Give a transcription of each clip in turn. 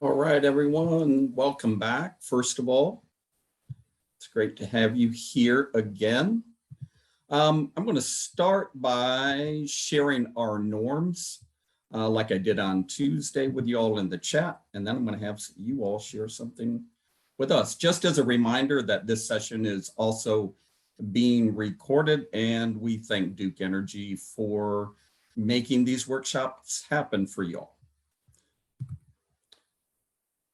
All right, everyone, welcome back. First of all, it's great to have you here again. I'm going to start by sharing our norms, like I did on Tuesday with you all in the chat, and then I'm going to have you all share something with us. Just as a reminder that this session is also being recorded, and we thank Duke Energy for making these workshops happen for you all.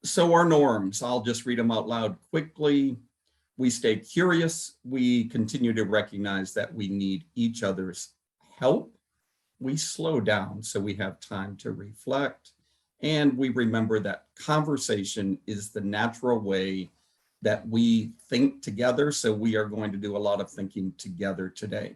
So our norms, I'll just read them out loud quickly. We stay curious. We continue to recognize that we need each other's help. We slow down so we have time to reflect. And we remember that conversation is the natural way that we think together. So we are going to do a lot of thinking together today.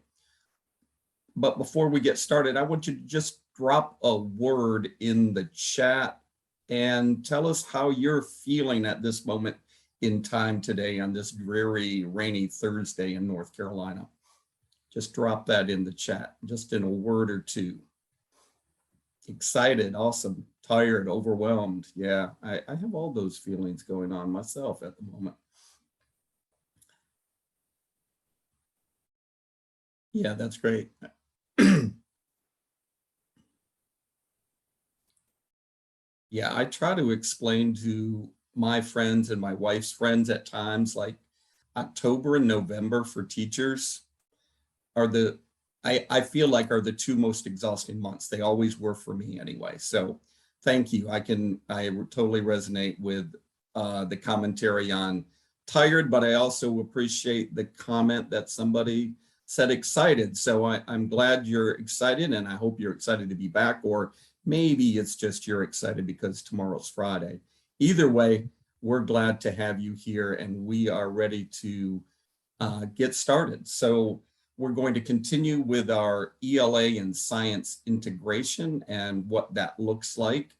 But before we get started, I want you to just drop a word in the chat and tell us how you're feeling at this moment in time today on this dreary, rainy Thursday in North Carolina. Just drop that in the chat, just in a word or two. Excited, awesome, tired, overwhelmed. Yeah, I have all those feelings going on myself at the moment. Yeah, that's great. Yeah, I try to explain to my friends and my wife's friends at times, like October and November for teachers are I feel like are the two most exhausting months. They always were for me anyway. So thank you. I totally resonate with the commentary on tired, but I also appreciate the comment that somebody said excited. So I'm glad you're excited, and I hope you're excited to be back, or maybe it's just you're excited because tomorrow's Friday. Either way, we're glad to have you here, and we are ready to get started. So we're going to continue with our ELA and science integration and what that looks like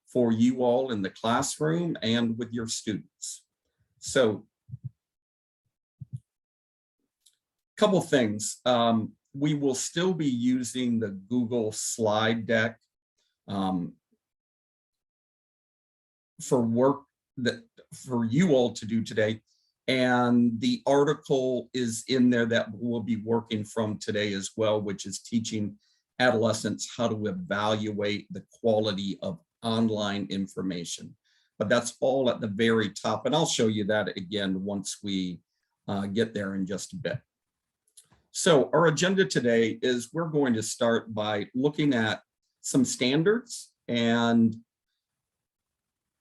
for you all in the classroom and with your students. So a couple things. We will still be using the Google slide deck for work that for you all to do today. And the article is in there that we'll be working from today as well, which is teaching adolescents how to evaluate the quality of online information. But that's all at the very top. And I'll show you that again once we get there in just a bit. So our agenda today is we're going to start by looking at some standards and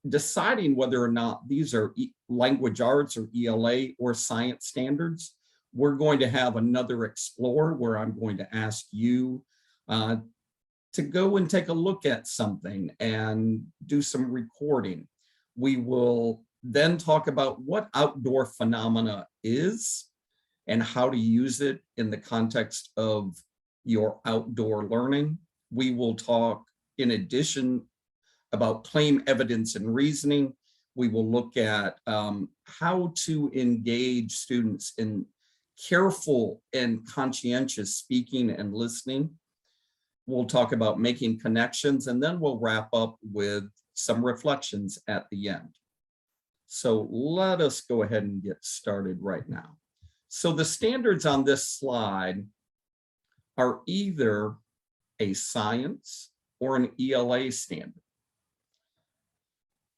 deciding whether or not these are language arts or ELA or science standards. We're going to have another explore where I'm going to ask you to go and take a look at something and do some recording. We will then talk about what outdoor phenomena is and how to use it in the context of your outdoor learning. We will talk, in addition, about claim evidence and reasoning. We will look at how to engage students in careful and conscientious speaking and listening. We'll talk about making connections, and then we'll wrap up with some reflections at the end. So let us go ahead and get started right now. So the standards on this slide are either a science or an ELA standard.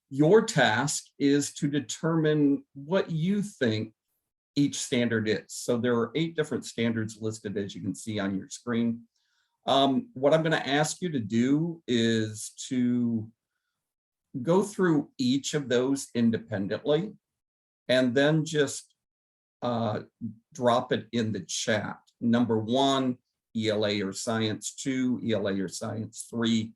Your task is to determine what you think each standard is. So there are 8 different standards listed, as you can see on your screen. What I'm going to ask you to do is to go through each of those independently and then just drop it in the chat. Number 1, ELA or science; 2, ELA or science; 3.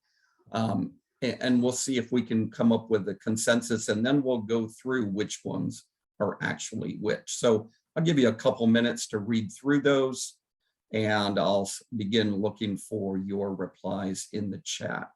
And we'll see if we can come up with a consensus, and then we'll go through which ones are actually which. So I'll give you a couple minutes to read through those, and I'll begin looking for your replies in the chat.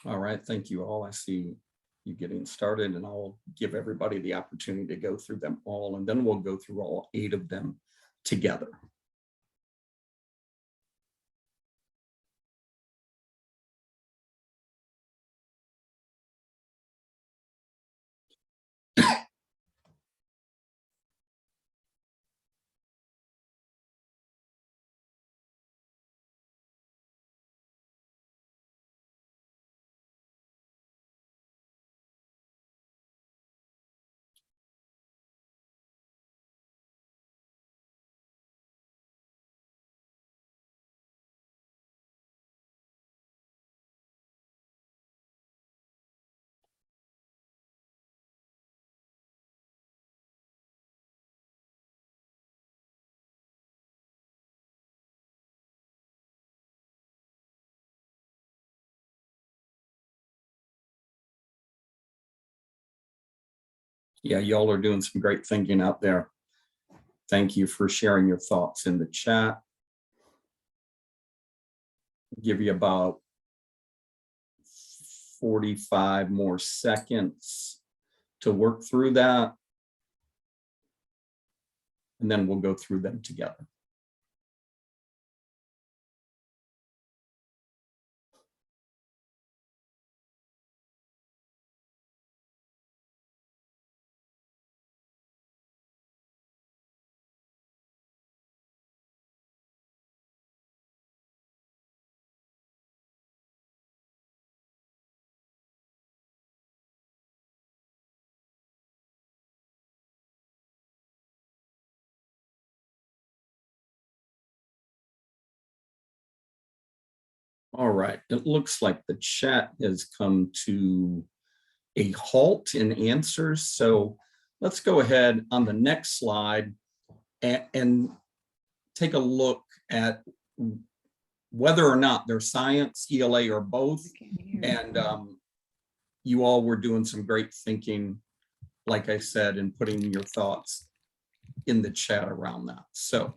All right, thank you all. I see you getting started, and I'll give everybody the opportunity to go through them all, and then we'll go through all 8 of them together. Yeah, y'all are doing some great thinking out there. Thank you for sharing your thoughts in the chat. Give you about 45 more seconds to work through that, and then we'll go through them together. All right, it looks like the chat has come to a halt in answers. So let's go ahead on the next slide and take a look at whether or not they're science, ELA, or both. And you all were doing some great thinking, like I said, and putting your thoughts in the chat around that. So,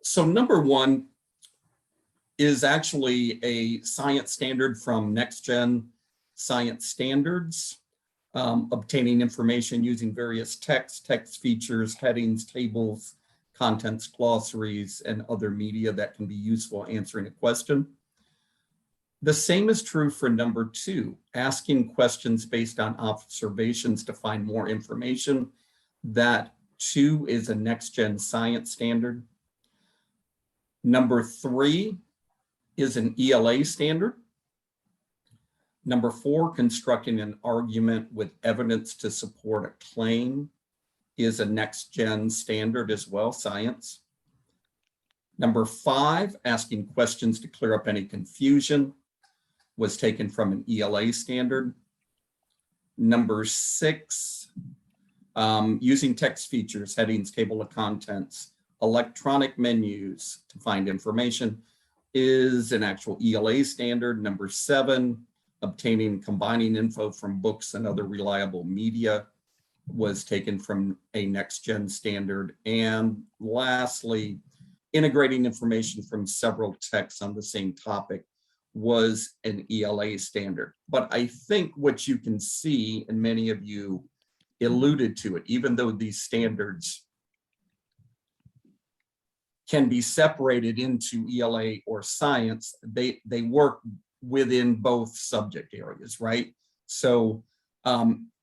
so number 1 is actually a science standard from Next Gen Science Standards, obtaining information using various text features, headings, tables, contents, glossaries, and other media that can be useful answering a question. The same is true for number 2, asking questions based on observations to find more information. That too is a Next Gen Science standard. Number 3 is an ELA standard. Number 4, constructing an argument with evidence to support a claim is a Next Gen standard as well, science. Number 5, asking questions to clear up any confusion, was taken from an ELA standard. Number 6, using text features, headings, table of contents, electronic menus to find information is an actual ELA standard. Number 7, obtaining and combining info from books and other reliable media was taken from a Next Gen standard. And lastly, integrating information from several texts on the same topic was an ELA standard. But I think what you can see, and many of you alluded to it, even though these standards can be separated into ELA or science, they work within both subject areas, right? So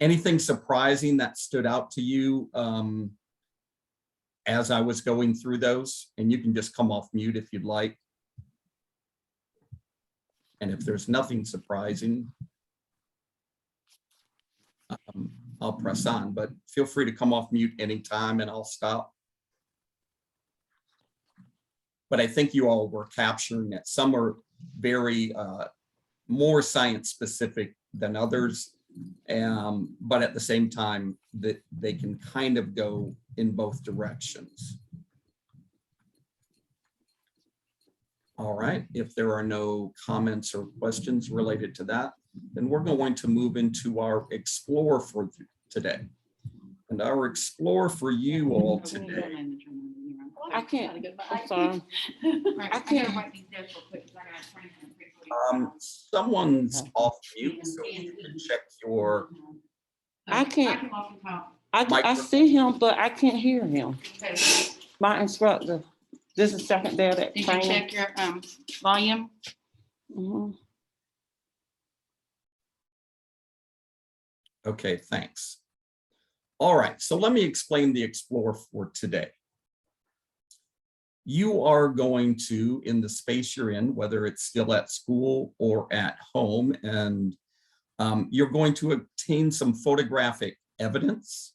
anything surprising that stood out to you as I was going through those? And you can just come off mute if you'd like. And if there's nothing surprising, I'll press on, but feel free to come off mute anytime and I'll stop. But I think you all were capturing that some are very more science specific than others, but at the same time that they can kind of go in both directions. All right, if there are no comments or questions related to that, then we're going to move into our Explore for today. And our Explore for you all today. I can't. I'm sorry. I can't write these down real quick because I got to train them. Someone's off mute, so if you could check your I can't. I microphone. see him, but I can't hear him. My instructor. This is second day of that Did you training. check your volume? Mhm. Okay, thanks. All right, so let me explain the Explore for today. You are going to, in the space you're in, whether it's still at school or at home, and you're going to obtain some photographic evidence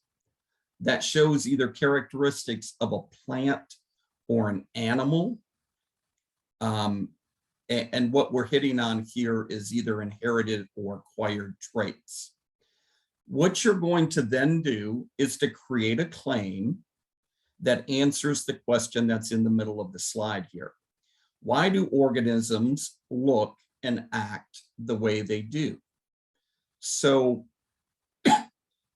that shows either characteristics of a plant or an animal. And what we're hitting on here is either inherited or acquired traits. What you're going to then do is to create a claim that answers the question that's in the middle of the slide here. Why do organisms look and act the way they do? So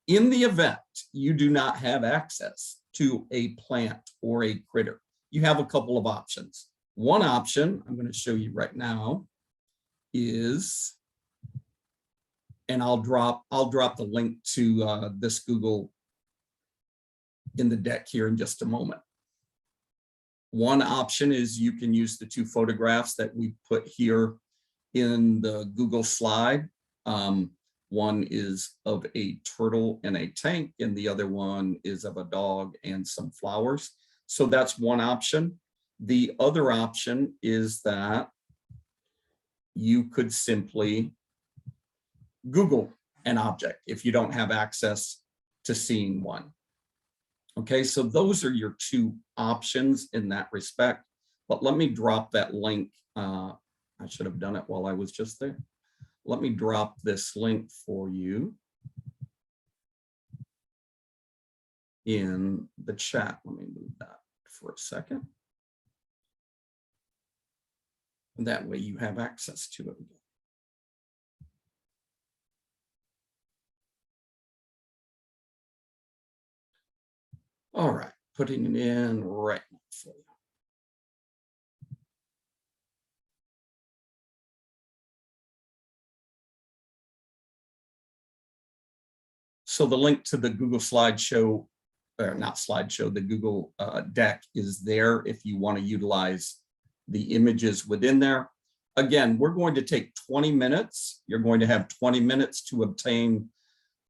in the event you do not have access to a plant or a critter, you have a couple of options. One option I'm going to show you right now is, and I'll drop the link to this Goodall in the deck here in just a moment. One option is you can use the two photographs that we put here in the Goodall slide. One is of a turtle in a tank, and the other one is of a dog and some flowers. So that's one option. The other option is that you could simply Google an object if you don't have access to seeing one. Okay, so those are your two options in that respect. But let me drop that link. I should have done it while I was just there. Let me drop this link for you in the chat. Let me move that for a second. That way you have access to it. All right, putting it in right now for you. So the link to the Goodall slideshow, or not slideshow, the Goodall deck is there if you want to utilize the images within there. Again, we're going to take 20 minutes. You're going to have 20 minutes to obtain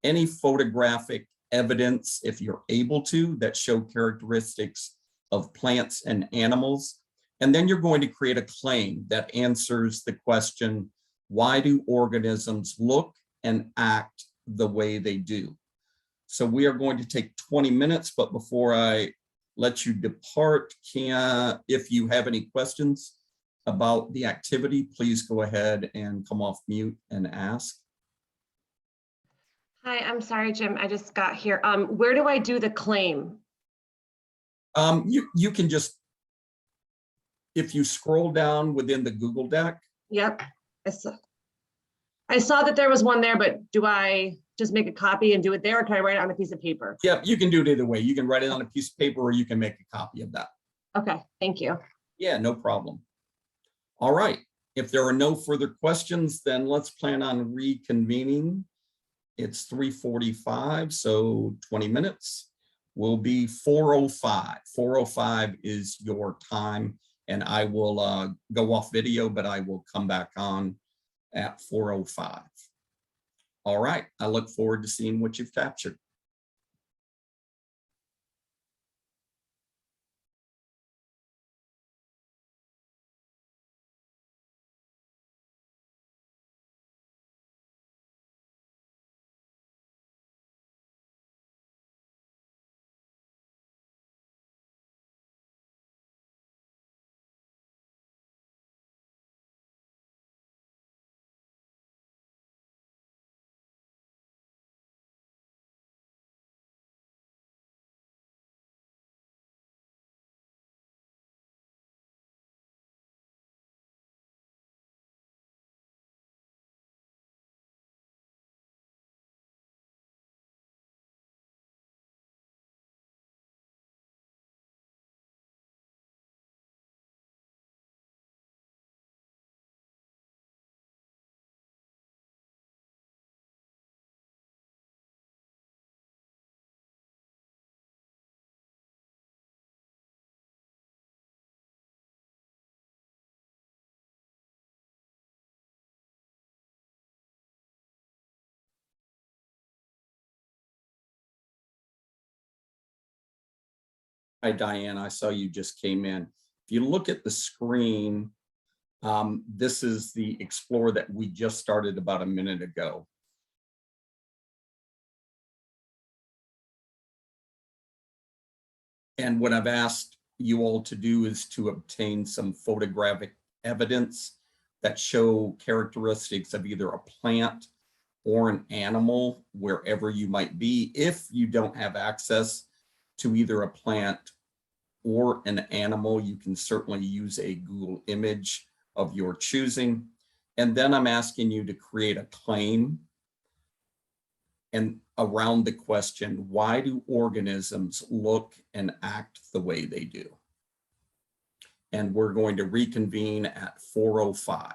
any photographic evidence, if you're able to, that show characteristics of plants and animals. And then you're going to create a claim that answers the question, why do organisms look and act the way they do? So we are going to take 20 minutes, but before I let you depart, if you have any questions about the activity, please go ahead and come off mute and ask. Hi, I'm sorry, Jim. I just got here. Where do I do the claim? You can just, if you scroll down within the Goodall deck. Yep. I saw that there was one there, but do I just make a copy and do it there, or can I write it on a piece of paper? Yep, you can do it either way. You can write it on a piece of paper or you can make a copy of that. Okay, thank you. Yeah, no problem. All right. If there are no further questions, then let's plan on reconvening. It's 3:45, so 20 minutes will be 4:05. 4:05 is your time, and I will go off video, but I will come back on at 4:05. All right, I look forward to seeing what you've captured. Hi, Diane. I saw you just came in. If you look at the screen, this is the Explorer that we just started about a minute ago. And what I've asked you all to do is to obtain some photographic evidence that show characteristics of either a plant or an animal wherever you might be. If you don't have access to either a plant or an animal, you can certainly use a Google image of your choosing. And then I'm asking you to create a claim and around the question, why do organisms look and act the way they do? And we're going to reconvene at 4:05.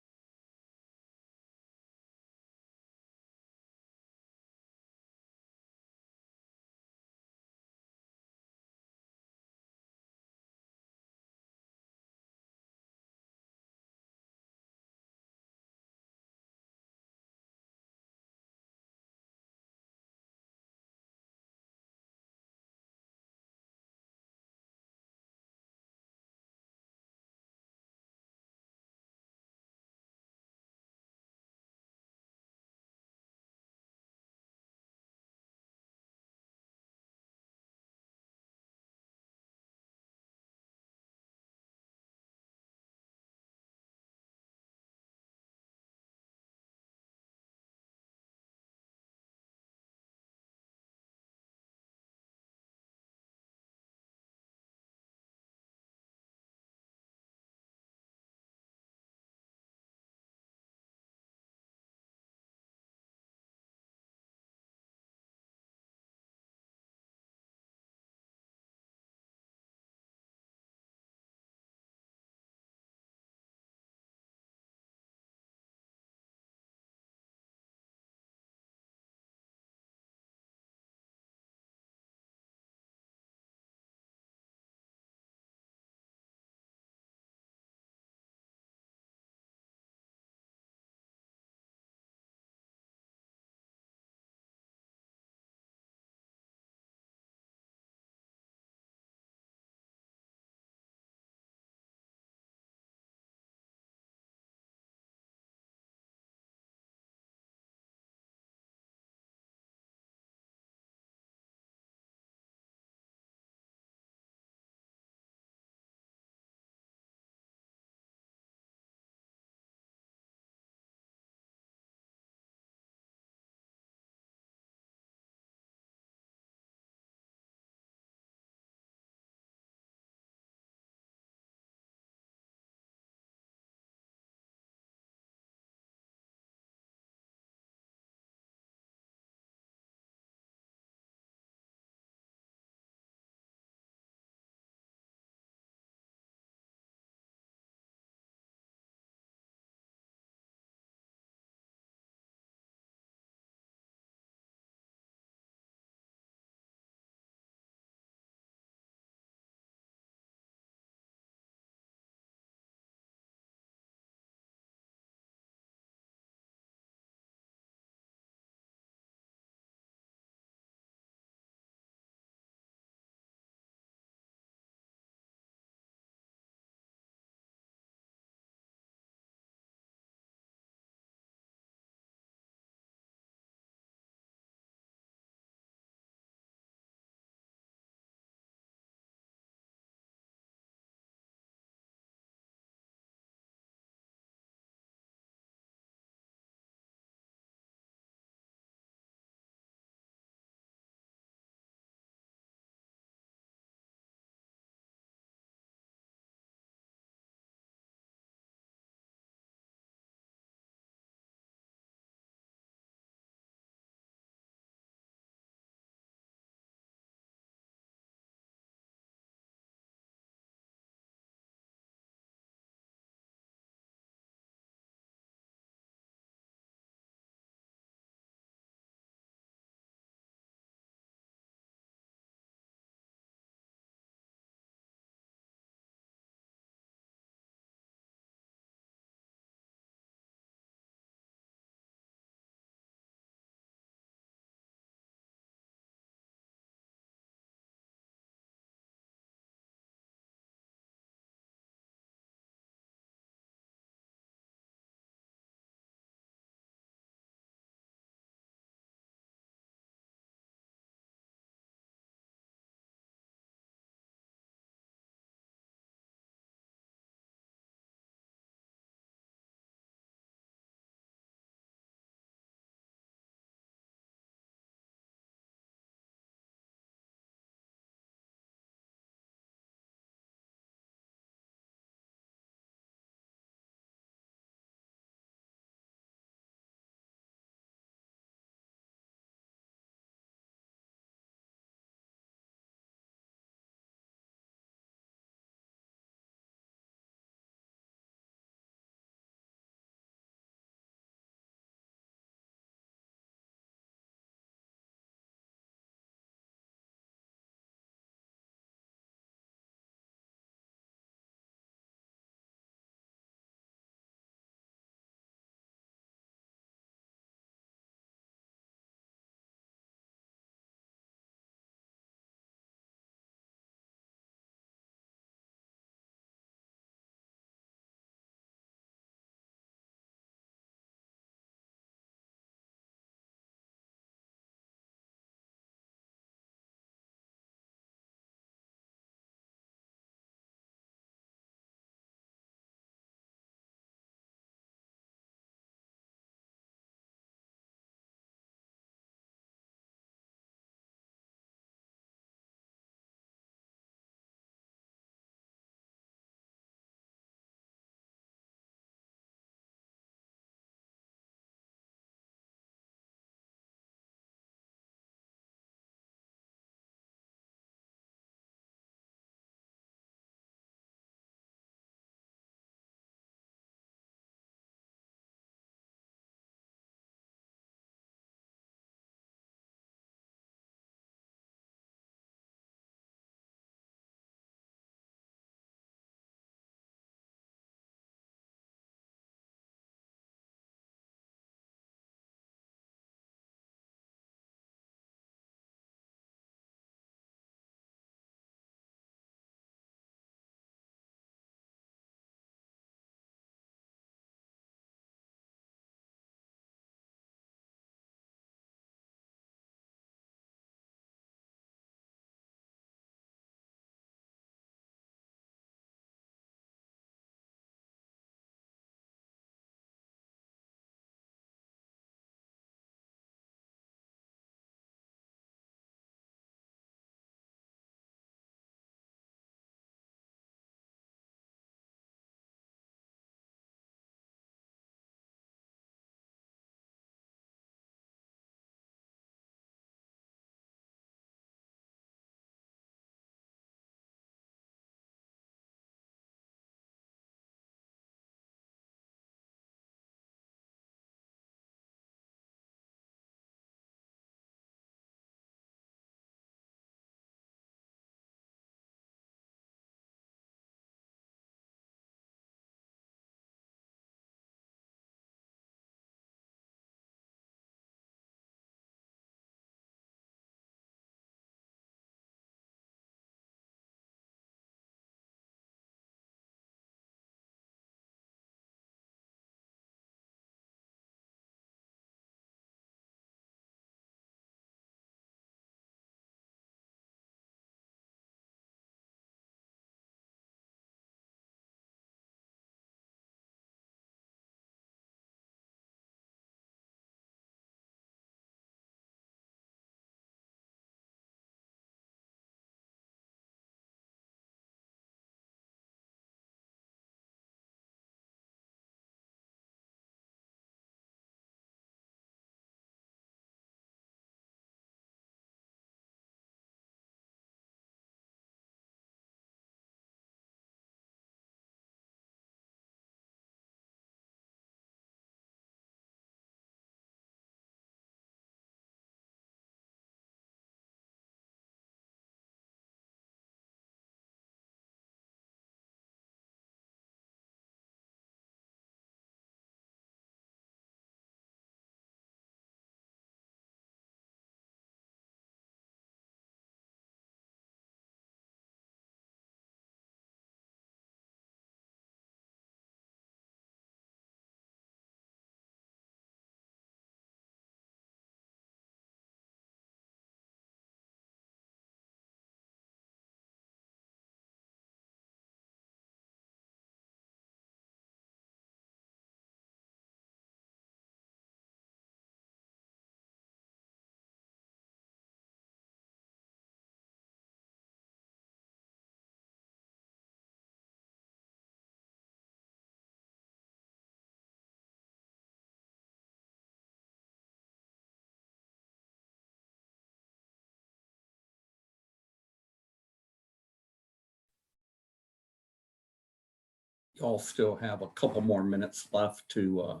You all still have a couple more minutes left to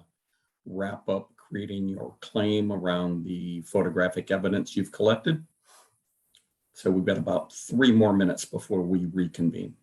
wrap up creating your claim around the photographic evidence you've collected. So we've got about 3 more minutes before we reconvene.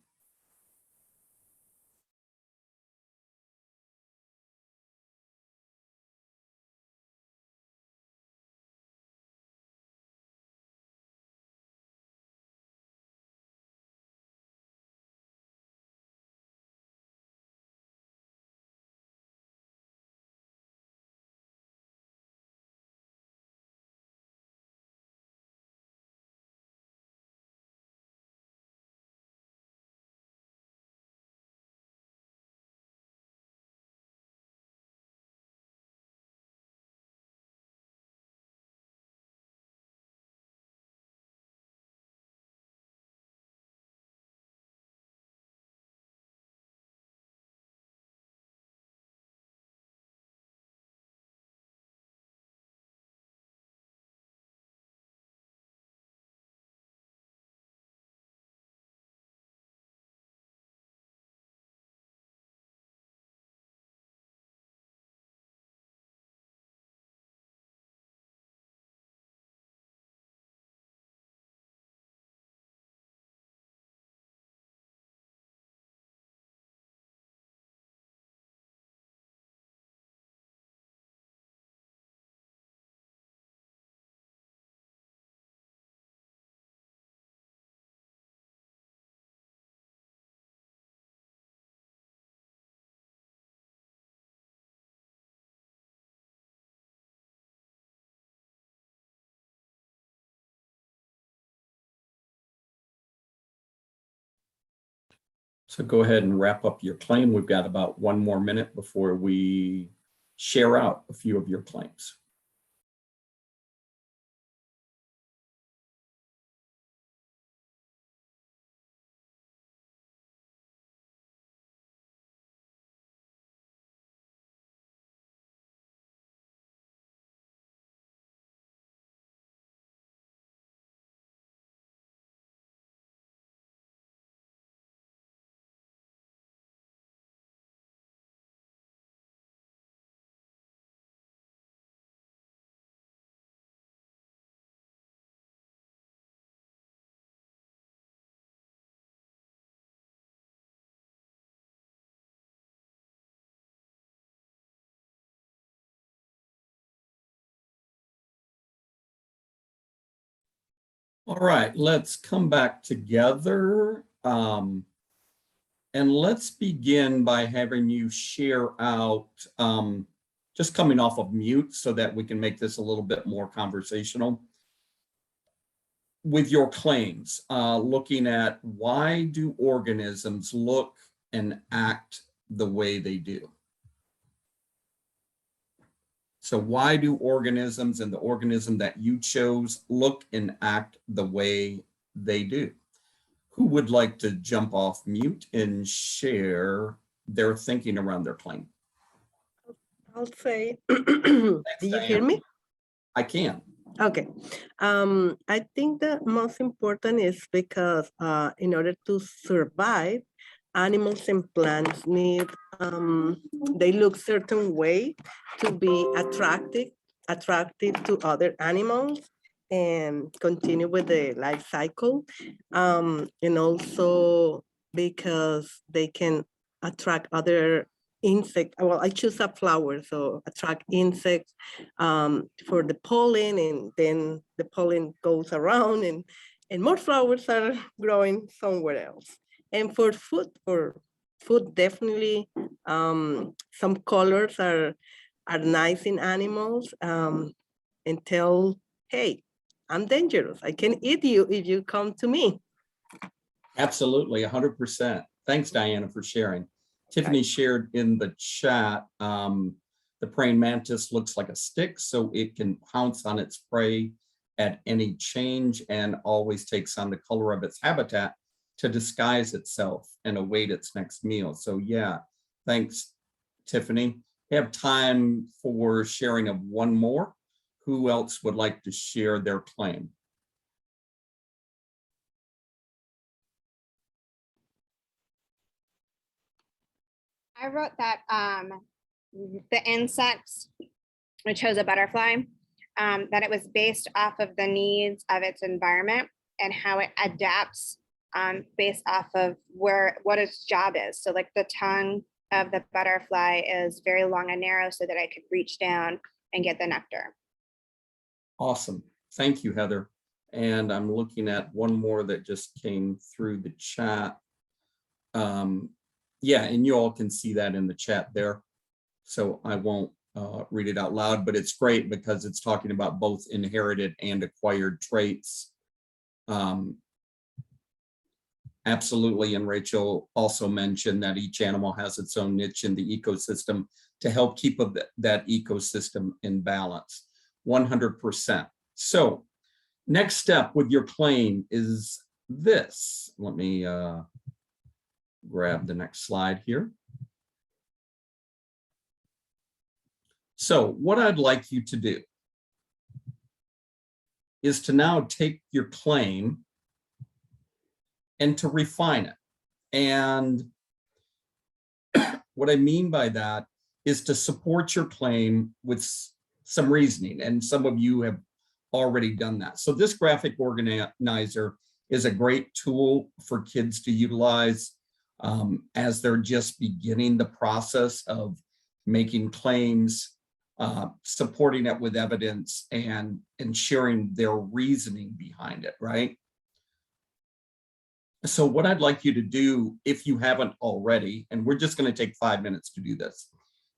So go ahead and wrap up your claim. We've got about 1 more minute before we share out a few of your claims. All right, let's come back together. And let's begin by having you share out, just coming off of mute so that we can make this a little bit more conversational. With your claims, looking at why do organisms look and act the way they do? So why do organisms and the organism that you chose look and act the way they do? Who would like to jump off mute and share their thinking around their claim? I'll say, do you hear me? I can. Okay. I think the most important is because in order to survive, animals and plants need, they look certain way to be attractive to other animals and continue with the life cycle. And also because they can attract other insect. Well, I choose a flower, so attract insects for the pollen, and then the pollen goes around and more flowers are growing somewhere else. And for food, definitely some colors are nice in animals, and tell, hey, I'm dangerous. I can eat you if you come to me. Absolutely, 100%. Thanks, Diana, for sharing. Tiffany shared in the chat, the praying mantis looks like a stick, so it can pounce on its prey at any change and always takes on the color of its habitat to disguise itself and await its next meal. So yeah, thanks, Tiffany. We have time for sharing of one more. Who else would like to share their claim? I wrote that the insects, which chose a butterfly, that it was based off of the needs of its environment and how it adapts based off of what its job is. So like the tongue of the butterfly is very long and narrow so that I could reach down and get the nectar. Awesome. Thank you, Heather. And I'm looking at one more that just came through the chat. Yeah, and you all can see that in the chat there. So I won't read it out loud, but it's great because it's talking about both inherited and acquired traits. Absolutely. And Rachel also mentioned that each animal has its own niche in the ecosystem to help keep that ecosystem in balance. 100%. So next step with your claim is this. Let me grab the next slide here. So what I'd like you to do is to now take your claim and to refine it. And what I mean by that is to support your claim with some reasoning, and some of you have already done that. So this graphic organizer is a great tool for kids to utilize as they're just beginning the process of making claims, supporting it with evidence, and sharing their reasoning behind it, right? So what I'd like you to do, if you haven't already, and we're just going to take 5 minutes to do this,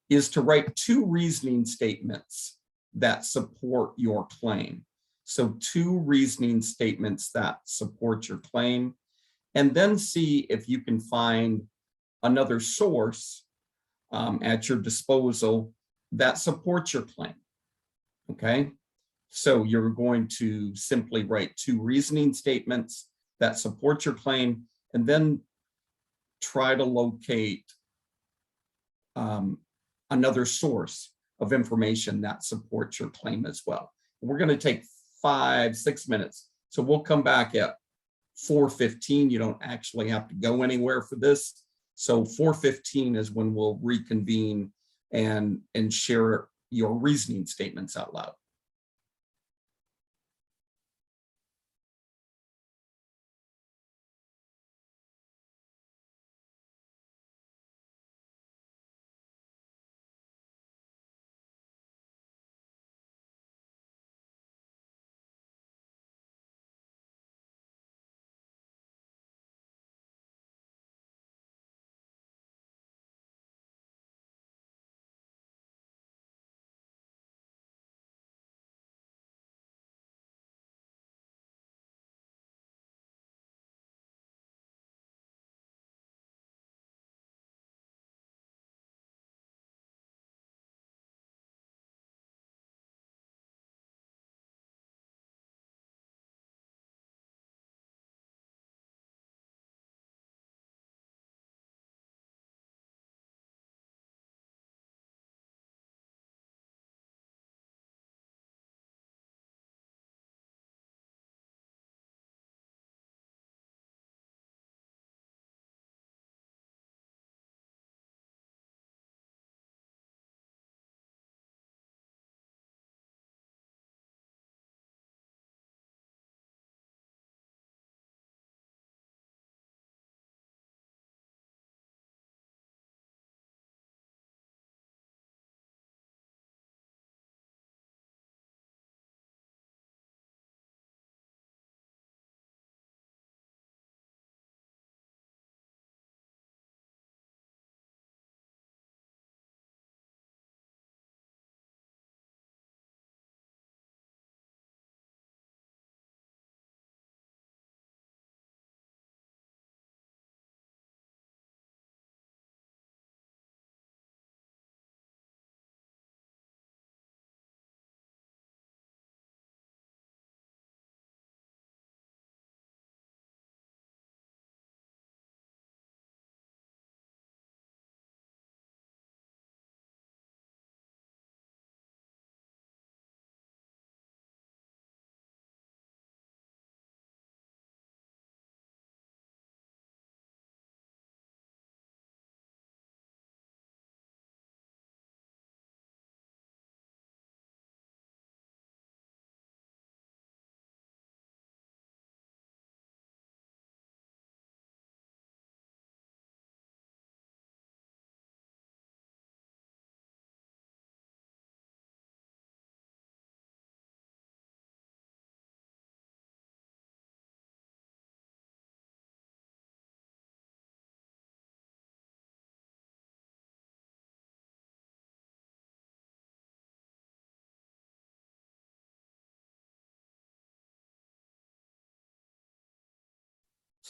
is to write 2 reasoning statements that support your claim. So 2 reasoning statements that support your claim, and then see if you can find another source at your disposal that supports your claim. Okay, so you're going to simply write 2 reasoning statements that support your claim, and then try to locate another source of information that supports your claim as well. We're going to take 5-6 minutes. So we'll come back at 4:15. You don't actually have to go anywhere for this. So 4:15 is when we'll reconvene and share your reasoning statements out loud.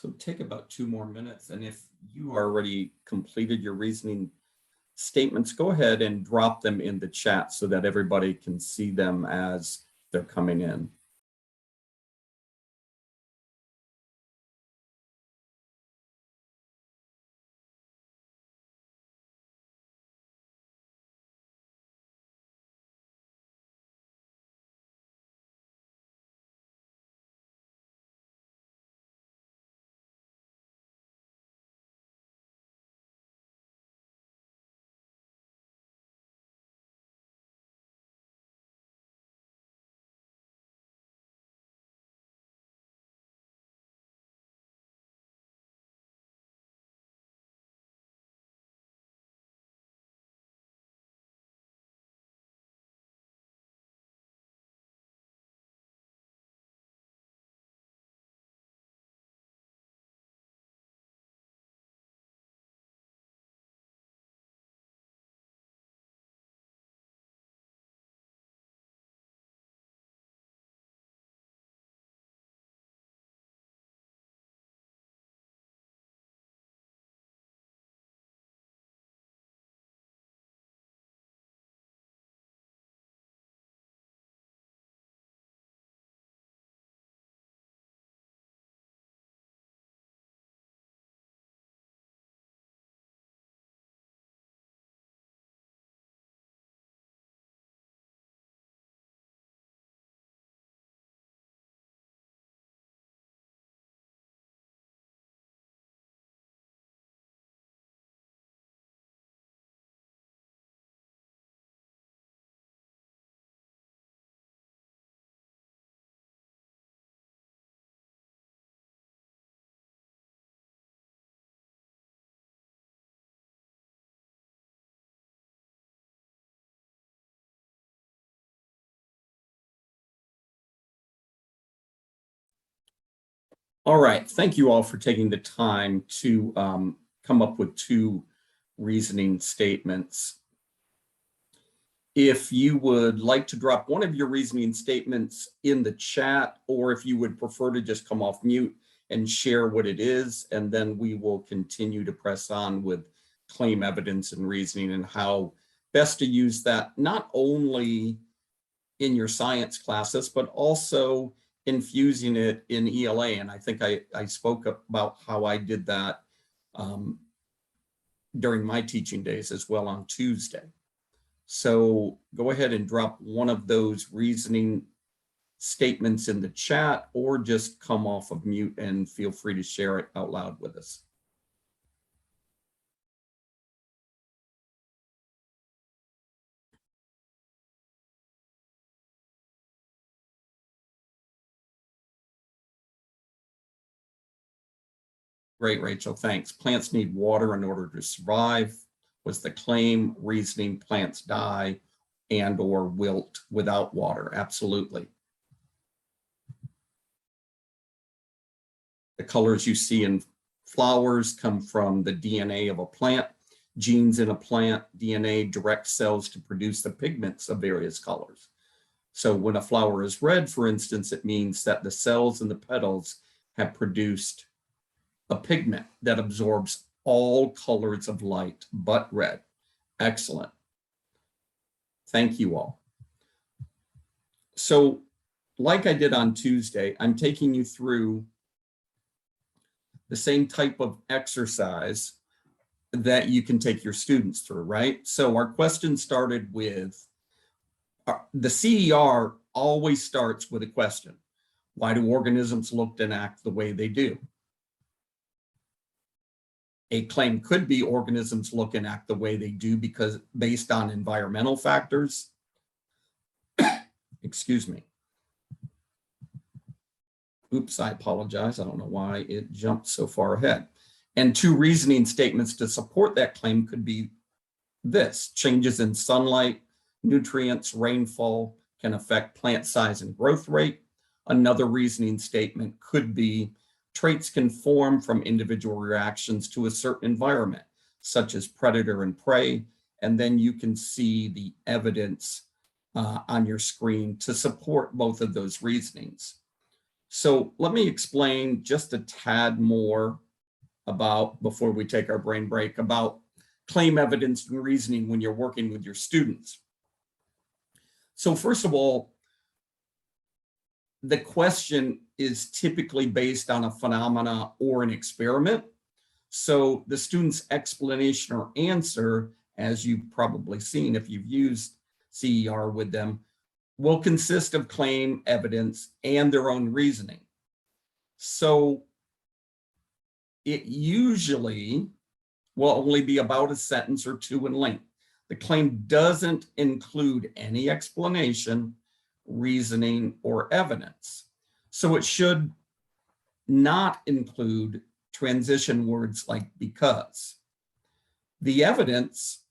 So take about 2 more minutes. And if you already completed your reasoning statements, go ahead and drop them in the chat so that everybody can see them as they're coming in. All right, thank you all for taking the time to come up with 2 reasoning statements. If you would like to drop one of your reasoning statements in the chat, or if you would prefer to just come off mute and share what it is, and then we will continue to press on with claim evidence and reasoning and how best to use that, not only in your science classes, but also infusing it in ELA. And I think I spoke about how I did that during my teaching days as well on Tuesday. So go ahead and drop one of those reasoning statements in the chat, or just come off of mute and feel free to share it out loud with us. Great, Rachel, thanks. Plants need water in order to survive was the claim. Reasoning, plants die and or wilt without water. Absolutely. The colors you see in flowers come from the DNA of a plant. Genes in a plant DNA direct cells to produce the pigments of various colors. So when a flower is red, for instance, it means that the cells in the petals have produced a pigment that absorbs all colors of light but red. Excellent. Thank you all. So like I did on Tuesday, I'm taking you through the same type of exercise that you can take your students through, right? So our question started with, the CER always starts with a question. Why do organisms look and act the way they do? A claim could be organisms look and act the way they do because based on environmental factors. Excuse me. Oops, I apologize. I don't know why it jumped so far ahead. And 2 reasoning statements to support that claim could be this: changes in sunlight, nutrients, rainfall can affect plant size and growth rate. Another reasoning statement could be traits can form from individual reactions to a certain environment, such as predator and prey. And then you can see the evidence on your screen to support both of those reasonings. So let me explain just a tad more about, before we take our brain break, about claim evidence and reasoning when you're working with your students. So first of all, the question is typically based on a phenomena or an experiment. So the student's explanation or answer, as you've probably seen if you've used CER with them, will consist of claim, evidence, and their own reasoning. So it usually will only be about a sentence or two in length. The claim doesn't include any explanation, reasoning, or evidence. So it should not include transition words like because. The evidence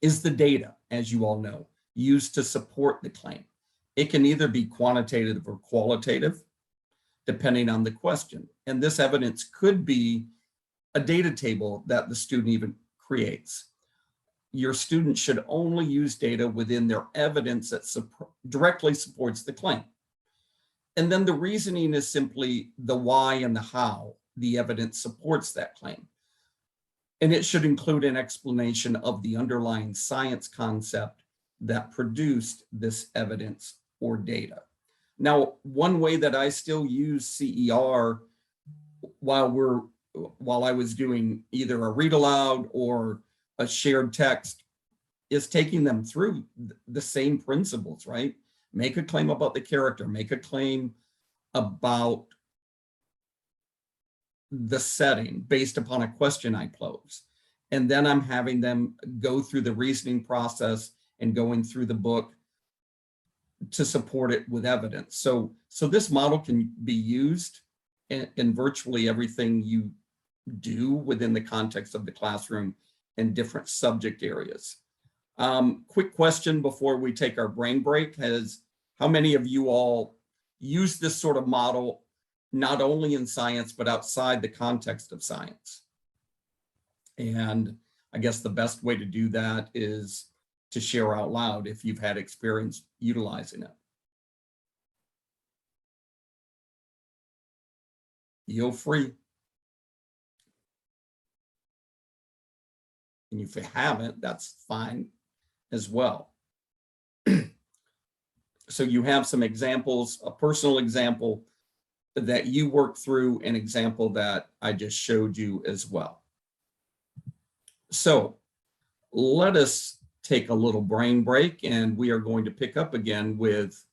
is the data, as you all know, used to support the claim. It can either be quantitative or qualitative, depending on the question. And this evidence could be a data table that the student even creates. Your student should only use data within their evidence that directly supports the claim. And then the reasoning is simply the why and the how the evidence supports that claim. And it should include an explanation of the underlying science concept that produced this evidence or data. Now, one way that I still use CER while I was doing either a read aloud or a shared text is taking them through the same principles, right? Make a claim about the character, make a claim about the setting based upon a question I pose. And then I'm having them go through the reasoning process and going through the book to support it with evidence. So this model can be used in virtually everything you do within the context of the classroom in different subject areas. Quick question before we take our brain break is, how many of you all use this sort of model, not only in science, but outside the context of science? And I guess the best way to do that is to share out loud if you've had experience utilizing it. Feel free. And if you haven't, that's fine as well. So you have some examples, a personal example that you worked through, an example that I just showed you as well. So let us take a little brain break, and we are going to pick up again with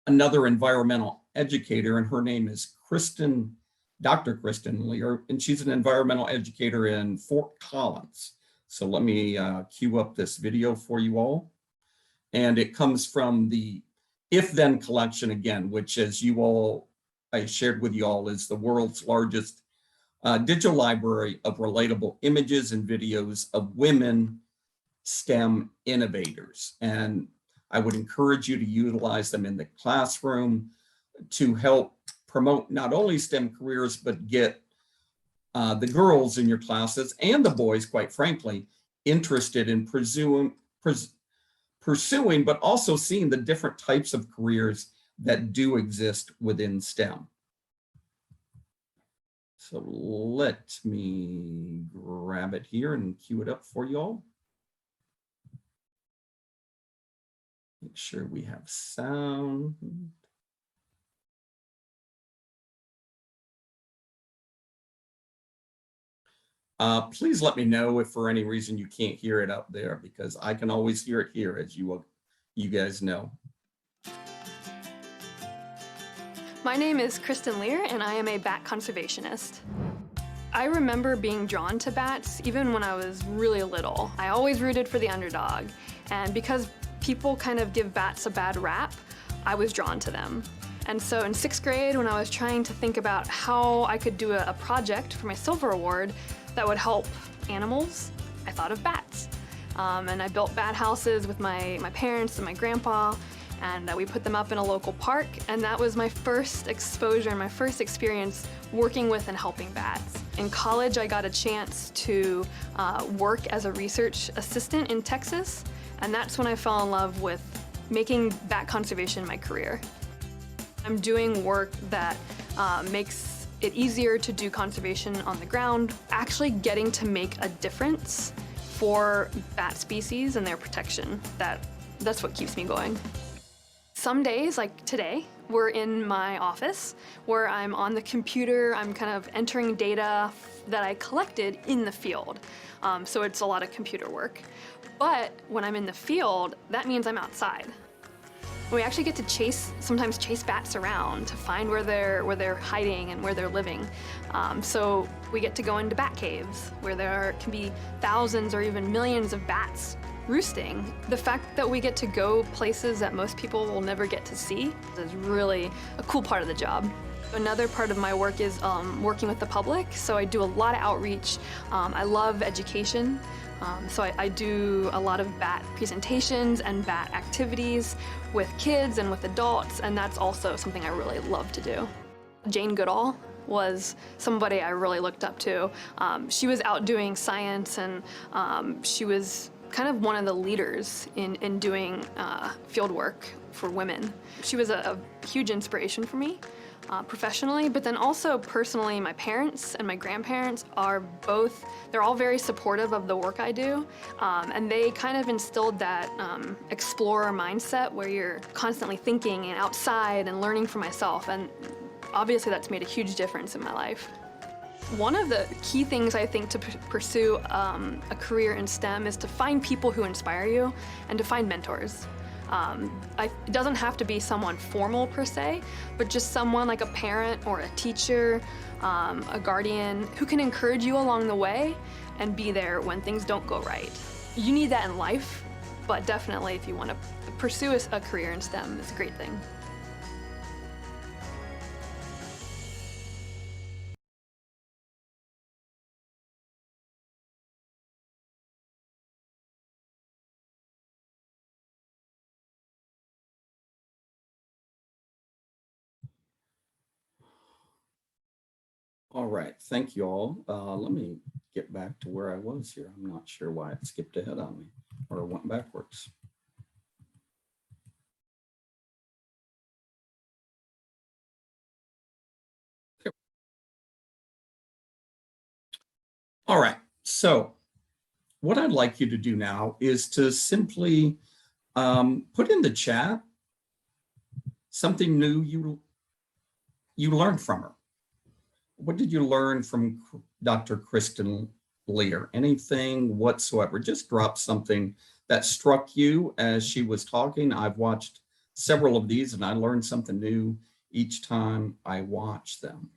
another environmental educator, and her name is Dr. Kristin Lear, and she's an environmental educator in Fort Collins. So let me cue up this video for you all. And it comes from the If Then collection again, which, as you all, I shared with you all, is the world's largest digital library of relatable images and videos of women STEM innovators. And I would encourage you to utilize them in the classroom to help promote not only STEM careers, but get the girls in your classes and the boys, quite frankly, interested in pursuing, but also seeing the different types of careers that do exist within STEM. So let me grab it here and cue it up for you all. Make sure we have sound. Please let me know if for any reason you can't hear it up there, because I can always hear it here, as you guys know. My name is Kristin Lear, and I am a bat conservationist. I remember being drawn to bats even when I was really little. I always rooted for the underdog, and because people kind of give bats a bad rap, I was drawn to them. And so in 6th grade, when I was trying to think about how I could do a project for my Silver Award that would help animals, I thought of bats. And I built bat houses with my parents and my grandpa, and we put them up in a local park, and that was my first exposure and my first experience working with and helping bats. In college, I got a chance to work as a research assistant in Texas, and that's when I fell in love with making bat conservation my career. I'm doing work that makes it easier to do conservation on the ground, actually getting to make a difference for bat species and their protection. That's what keeps me going. Some days, like today, we're in my office where I'm on the computer, I'm kind of entering data that I collected in the field. So it's a lot of computer work. But when I'm in the field, that means I'm outside. We actually get to sometimes chase bats around to find where they're hiding and where they're living. So we get to go into bat caves where there can be thousands or even millions of bats roosting. The fact that we get to go places that most people will never get to see is really a cool part of the job. Another part of my work is working with the public, so I do a lot of outreach. I love education, so I do a lot of bat presentations and bat activities with kids and with adults, and that's also something I really love to do. Jane Goodall was somebody I really looked up to. She was out doing science, and she was kind of one of the leaders in doing field work for women. She was a huge inspiration for me professionally, but then also personally, my parents and my grandparents they're all very supportive of the work I do, and they kind of instilled that explorer mindset where you're constantly thinking and outside and learning for myself, and obviously that's made a huge difference in my life. One of the key things I think to pursue a career in STEM is to find people who inspire you and to find mentors. It doesn't have to be someone formal per se, but just someone like a parent or a teacher, a guardian, who can encourage you along the way and be there when things don't go right. You need that in life, but definitely if you want to pursue a career in STEM, it's a great thing. All right, thank you all. Let me get back to where I was here. I'm not sure why it skipped ahead on me or went backwards. Okay. All right, so what I'd like you to do now is to simply put in the chat something new you learned from her. What did you learn from Dr. Kristin Lear? Anything whatsoever? Just drop something that struck you as she was talking. I've watched several of these and I learned something new each time I watch them.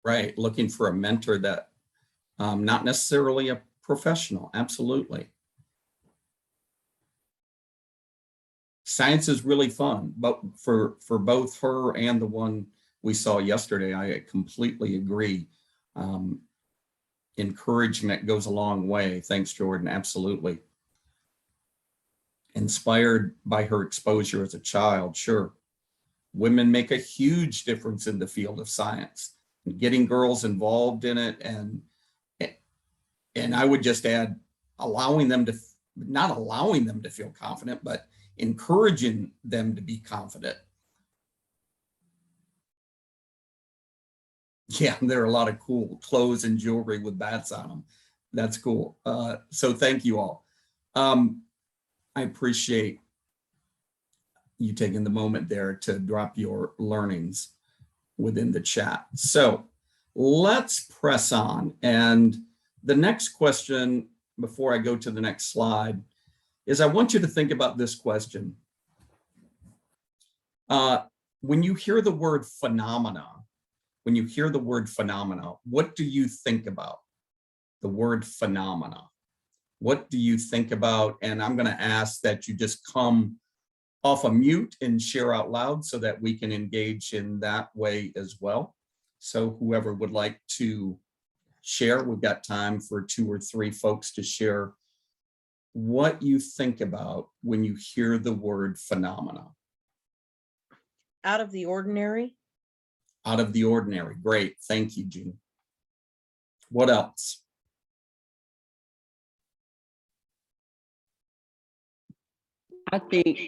Right, looking for a mentor that not necessarily a professional, absolutely. Science is really fun, but for both her and the one we saw yesterday, I completely agree. Encouragement goes a long way. Thanks, Jordan, absolutely. Inspired by her exposure as a child, sure. Women make a huge difference in the field of science. Getting girls involved in it, and I would just add, not allowing them to feel confident, but encouraging them to be confident. Yeah, there are a lot of cool clothes and jewelry with bats on them. That's cool. So thank you all. I appreciate you taking the moment there to drop your learnings within the chat. So let's press on. And the next question, before I go to the next slide, is I want you to think about this question. When you hear the word phenomena, what do you think about? The word phenomena. What do you think about? And I'm going to ask that you just come off a mute and share out loud so that we can engage in that way as well. So whoever would like to share, we've got time for 2 or 3 folks to share what you think about when you hear the word phenomena. Out of the ordinary. Out of the ordinary. Great. Thank you, Jean. What else? I think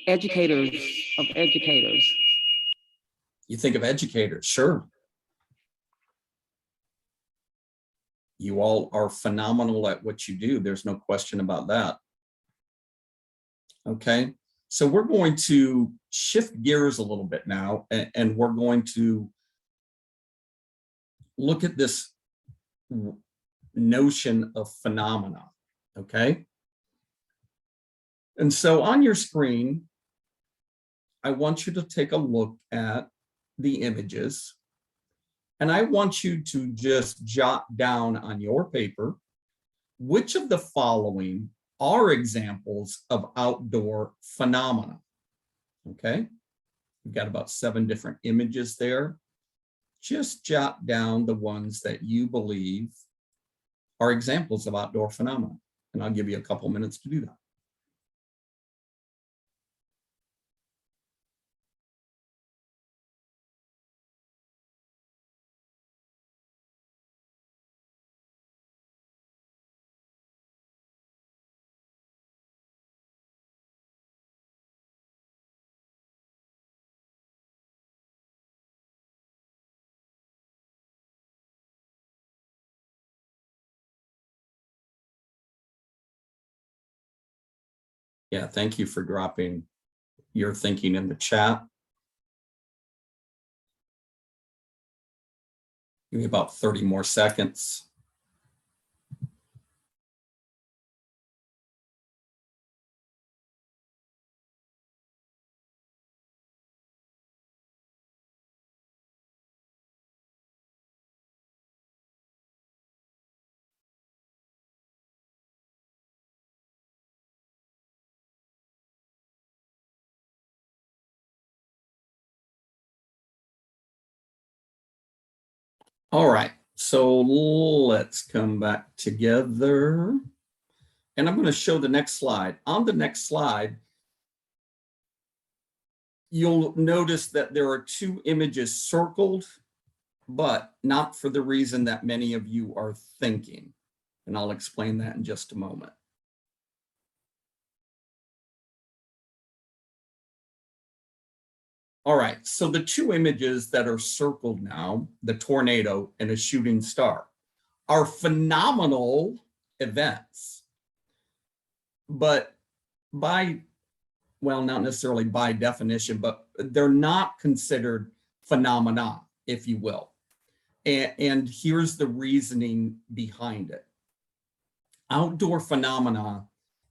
educators of educators. You think of educators, sure. You all are phenomenal at what you do. There's no question about that. Okay, so we're going to shift gears a little bit now, and we're going to look at this notion of phenomena, okay? And so on your screen, I want you to take a look at the images, and I want you to just jot down on your paper which of the following are examples of outdoor phenomena. Okay, we've got about 7 different images there. Just jot down the ones that you believe are examples of outdoor phenomena, and I'll give you a couple minutes to do that. Yeah, thank you for dropping your thinking in the chat. Give me about 30 more seconds. All right, so let's come back together. And I'm going to show the next slide. On the next slide, you'll notice that there are 2 images circled, but not for the reason that many of you are thinking. And I'll explain that in just a moment. All right, so the 2 images that are circled now, the tornado and a shooting star, are phenomenal events. But well, not necessarily by definition, but they're not considered phenomena, if you will. And here's the reasoning behind it. Outdoor phenomena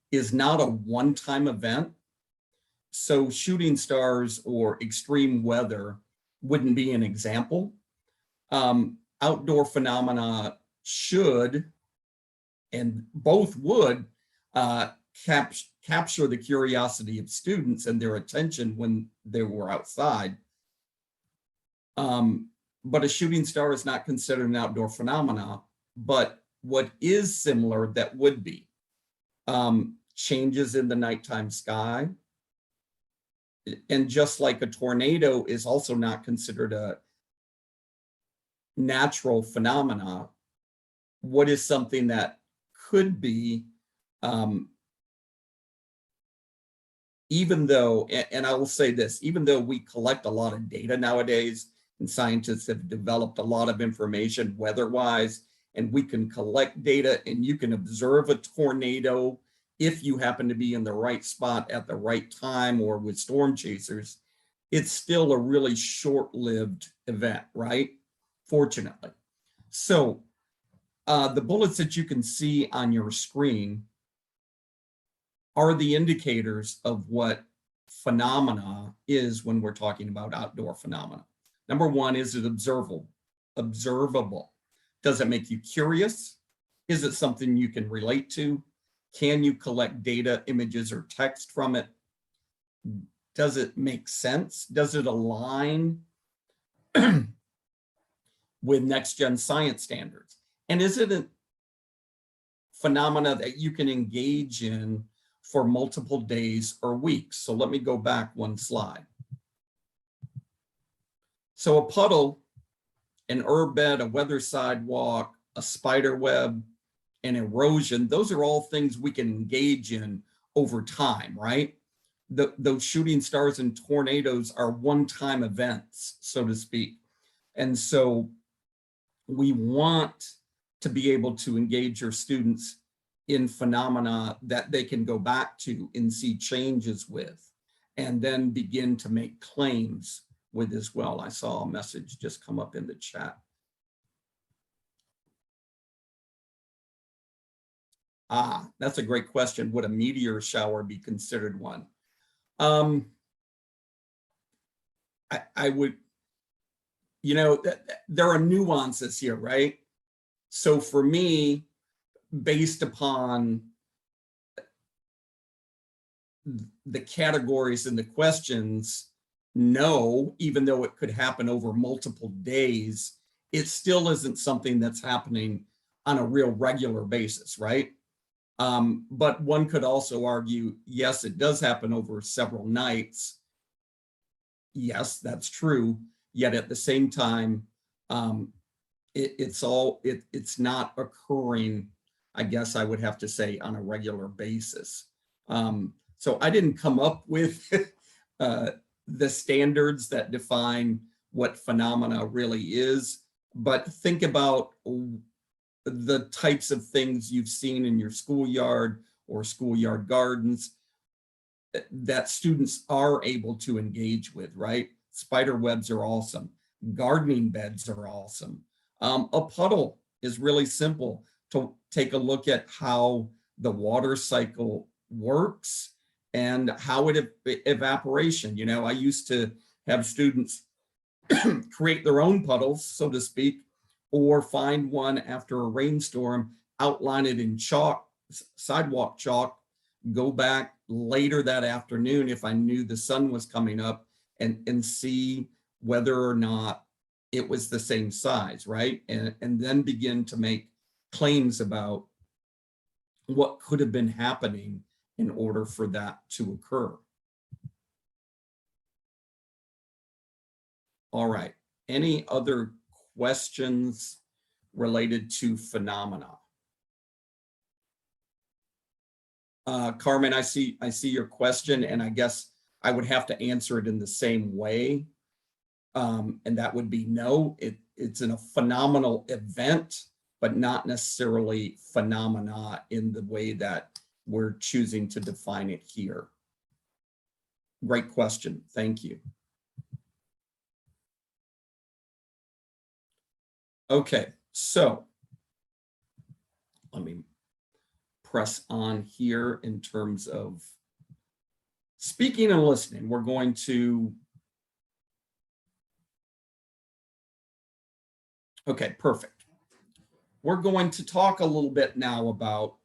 is not a one-time event. So shooting stars or extreme weather wouldn't be an example. Outdoor phenomena should, and both would, capture the curiosity of students and their attention when they were outside. But a shooting star is not considered an outdoor phenomena. But what is similar that would be changes in the nighttime sky. And just like a tornado is also not considered a natural phenomena, what is something that could be, even though, and I will say this, even though we collect a lot of data nowadays, and scientists have developed a lot of information weather-wise, and we can collect data and you can observe a tornado if you happen to be in the right spot at the right time or with storm chasers, it's still a really short-lived event, right? Fortunately. So the bullets that you can see on your screen are the indicators of what phenomena is when we're talking about outdoor phenomena. Number 1, is it observable? Does it make you curious? Is it something you can relate to? Can you collect data, images, or text from it? Does it make sense? Does it align with next-gen science standards? And is it a phenomena that you can engage in for multiple days or weeks? So let me go back one slide. So a puddle, an herb bed, a weather sidewalk, a spider web, and erosion, those are all things we can engage in over time, right? Those shooting stars and tornadoes are one-time events, so to speak. And so we want to be able to engage your students in phenomena that they can go back to and see changes with, and then begin to make claims with as well. I saw a message just come up in the chat. That's a great question. Would a meteor shower be considered one? I would, you know, there are nuances here, right? So for me, based upon the categories and the questions, no, even though it could happen over multiple days, it still isn't something that's happening on a real regular basis, right? But one could also argue, yes, it does happen over several nights. Yes, that's true. Yet at the same time, it's not occurring, I guess I would have to say, on a regular basis. So I didn't come up with the standards that define what phenomena really is, but think about the types of things you've seen in your schoolyard or schoolyard gardens that students are able to engage with, right? Spider webs are awesome. Gardening beds are awesome. A puddle is really simple to take a look at how the water cycle works and how it evaporation. You know, I used to have students create their own puddles, so to speak, or find one after a rainstorm, outline it in chalk, sidewalk chalk, go back later that afternoon if I knew the sun was coming up and see whether or not it was the same size, right? And then begin to make claims about what could have been happening in order for that to occur. All right, any other questions related to phenomena? Carmen, I see your question, and I guess I would have to answer it in the same way. And that would be no, it's a phenomenal event, but not necessarily phenomena in the way that we're choosing to define it here. Great question, thank you. Okay, so let me press on here in terms of speaking and listening. We're going to, okay, perfect. We're going to talk a little bit now about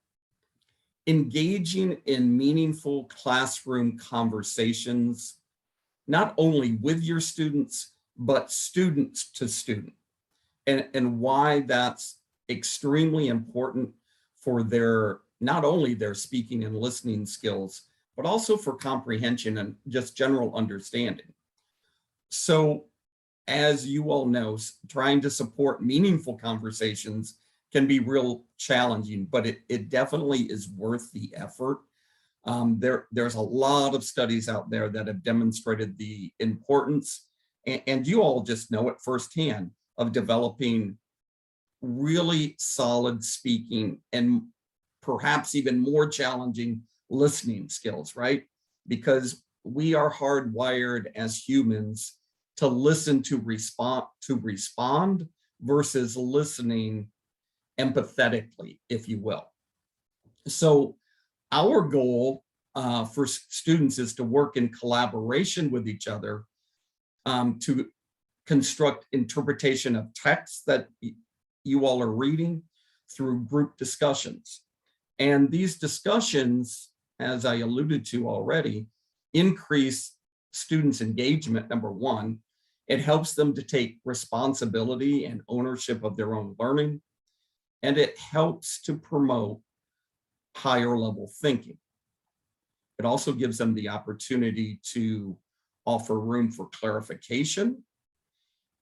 engaging in meaningful classroom conversations, not only with your students, but students to student, and why that's extremely important for their, not only their speaking and listening skills, but also for comprehension and just general understanding. So as you all know, trying to support meaningful conversations can be real challenging, but it definitely is worth the effort. There's a lot of studies out there that have demonstrated the importance, and you all just know it firsthand, of developing really solid speaking and perhaps even more challenging listening skills, right? Because we are hardwired as humans to listen to respond versus listening empathetically, if you will. So our goal for students is to work in collaboration with each other to construct interpretation of texts that you all are reading through group discussions. And these discussions, as I alluded to already, increase students' engagement, number one. It helps them to take responsibility and ownership of their own learning, and it helps to promote higher level thinking. It also gives them the opportunity to offer room for clarification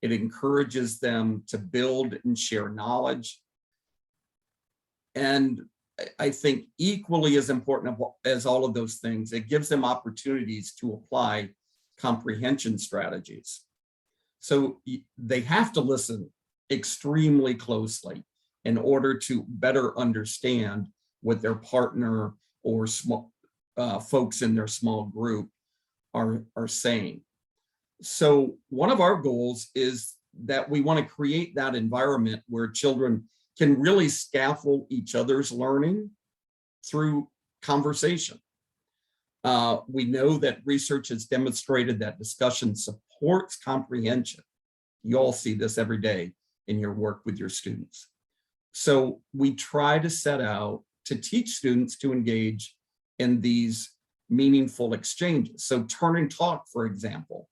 It encourages them to build and share knowledge. And I think equally as important as all of those things, it gives them opportunities to apply comprehension strategies. So they have to listen extremely closely in order to better understand what their partner or small folks in their small group are saying. So one of our goals is that we want to create that environment where children can really scaffold each other's learning through conversation. We know that research has demonstrated that discussion supports comprehension. You all see this every day in your work with your students. So we try to set out to teach students to engage in these meaningful exchanges. So turn and talk, for example,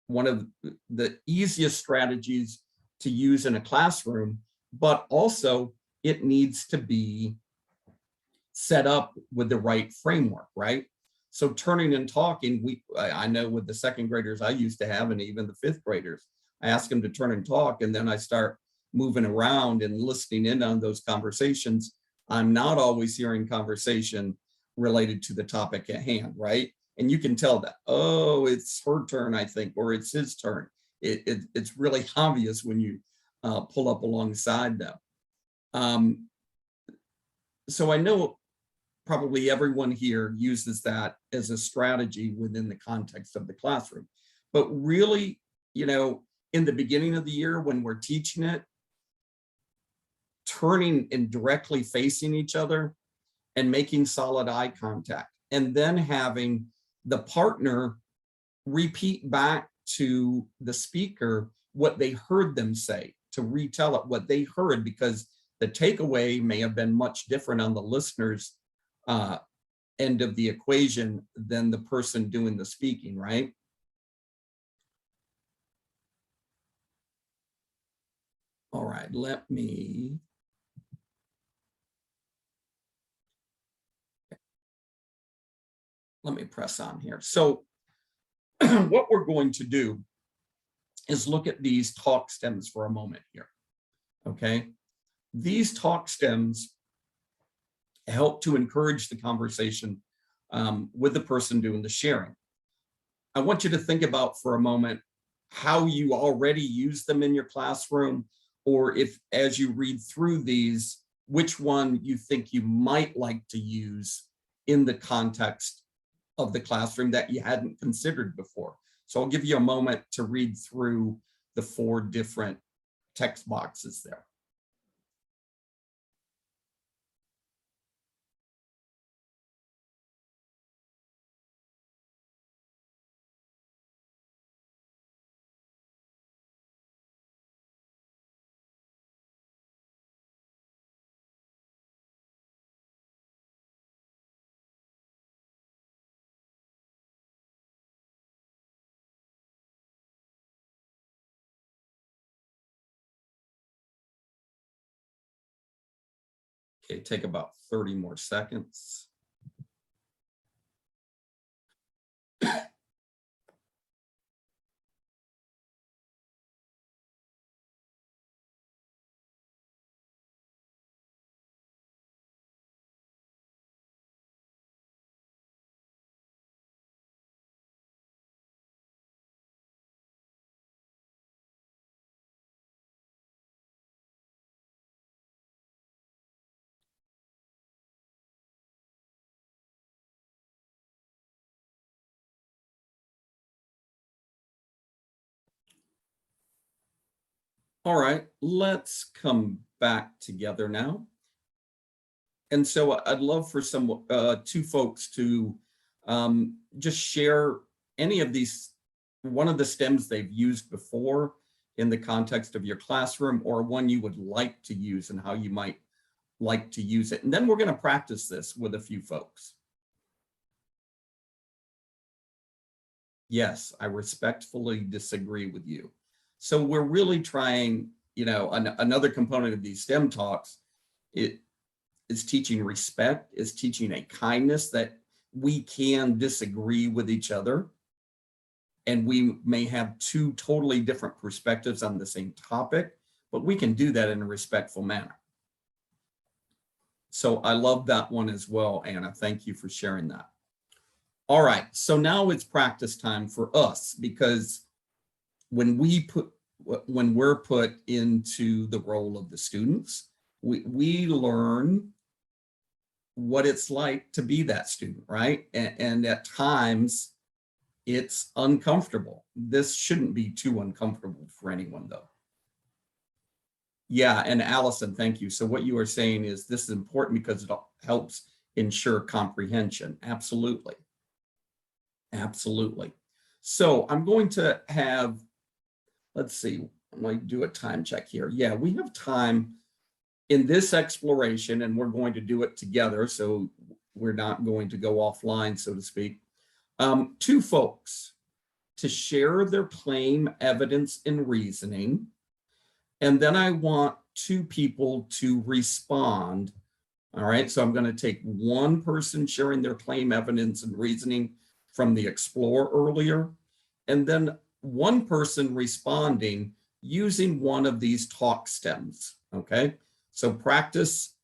one of the easiest strategies to use in a classroom, but also it needs to be set up with the right framework, right? So turning and talking, I know with the second graders I used to have, and even the fifth graders, I ask them to turn and talk, and then I start moving around and listening in on those conversations. I'm not always hearing conversation related to the topic at hand, right? And you can tell that, oh, it's her turn, I think, or it's his turn. It's really obvious when you pull up alongside them. So I know probably everyone here uses that as a strategy within the context of the classroom. But really, you know, in the beginning of the year when we're teaching it, turning and directly facing each other and making solid eye contact, and then having the partner repeat back to the speaker what they heard them say, to retell it what they heard, because the takeaway may have been much different on the listener's end of the equation than the person doing the speaking, right? All right, let me press on here. So what we're going to do is look at these talk stems for a moment here, okay? These talk stems help to encourage the conversation with the person doing the sharing. I want you to think about for a moment how you already use them in your classroom, or if as you read through these, which one you think you might like to use in the context of the classroom that you hadn't considered before. So I'll give you a moment to read through the 4 different text boxes there. Okay, take about 30 more seconds. All right, let's come back together now. And so I'd love for some 2 folks to just share any of these, one of the stems they've used before in the context of your classroom, or one you would like to use and how you might like to use it. And then we're going to practice this with a few folks. Yes, I respectfully disagree with you. So we're really trying, you know, another component of these STEM talks, it is teaching respect, is teaching a kindness that we can disagree with each other. and we may have two totally different perspectives on the same topic, but we can do that in a respectful manner. So I love that one as well, Anna. Thank you for sharing that. All right, so now it's practice time for us, because when we're put into the role of the students, we learn what it's like to be that student, right? And at times it's uncomfortable. This shouldn't be too uncomfortable for anyone though. Yeah, and Allison, thank you. So what you are saying is this is important because it helps ensure comprehension. Absolutely. Absolutely. So I'm going to have, let's see, I'm going to do a time check here. Yeah, we have time in this exploration, and we're going to do it together, so we're not going to go offline, so to speak. Two folks to share their claim, evidence, and reasoning. And then I want two people to respond. All right, so I'm going to take one person sharing their claim, evidence, and reasoning from the explore earlier, and then one person responding using one of these talk stems, okay? So practice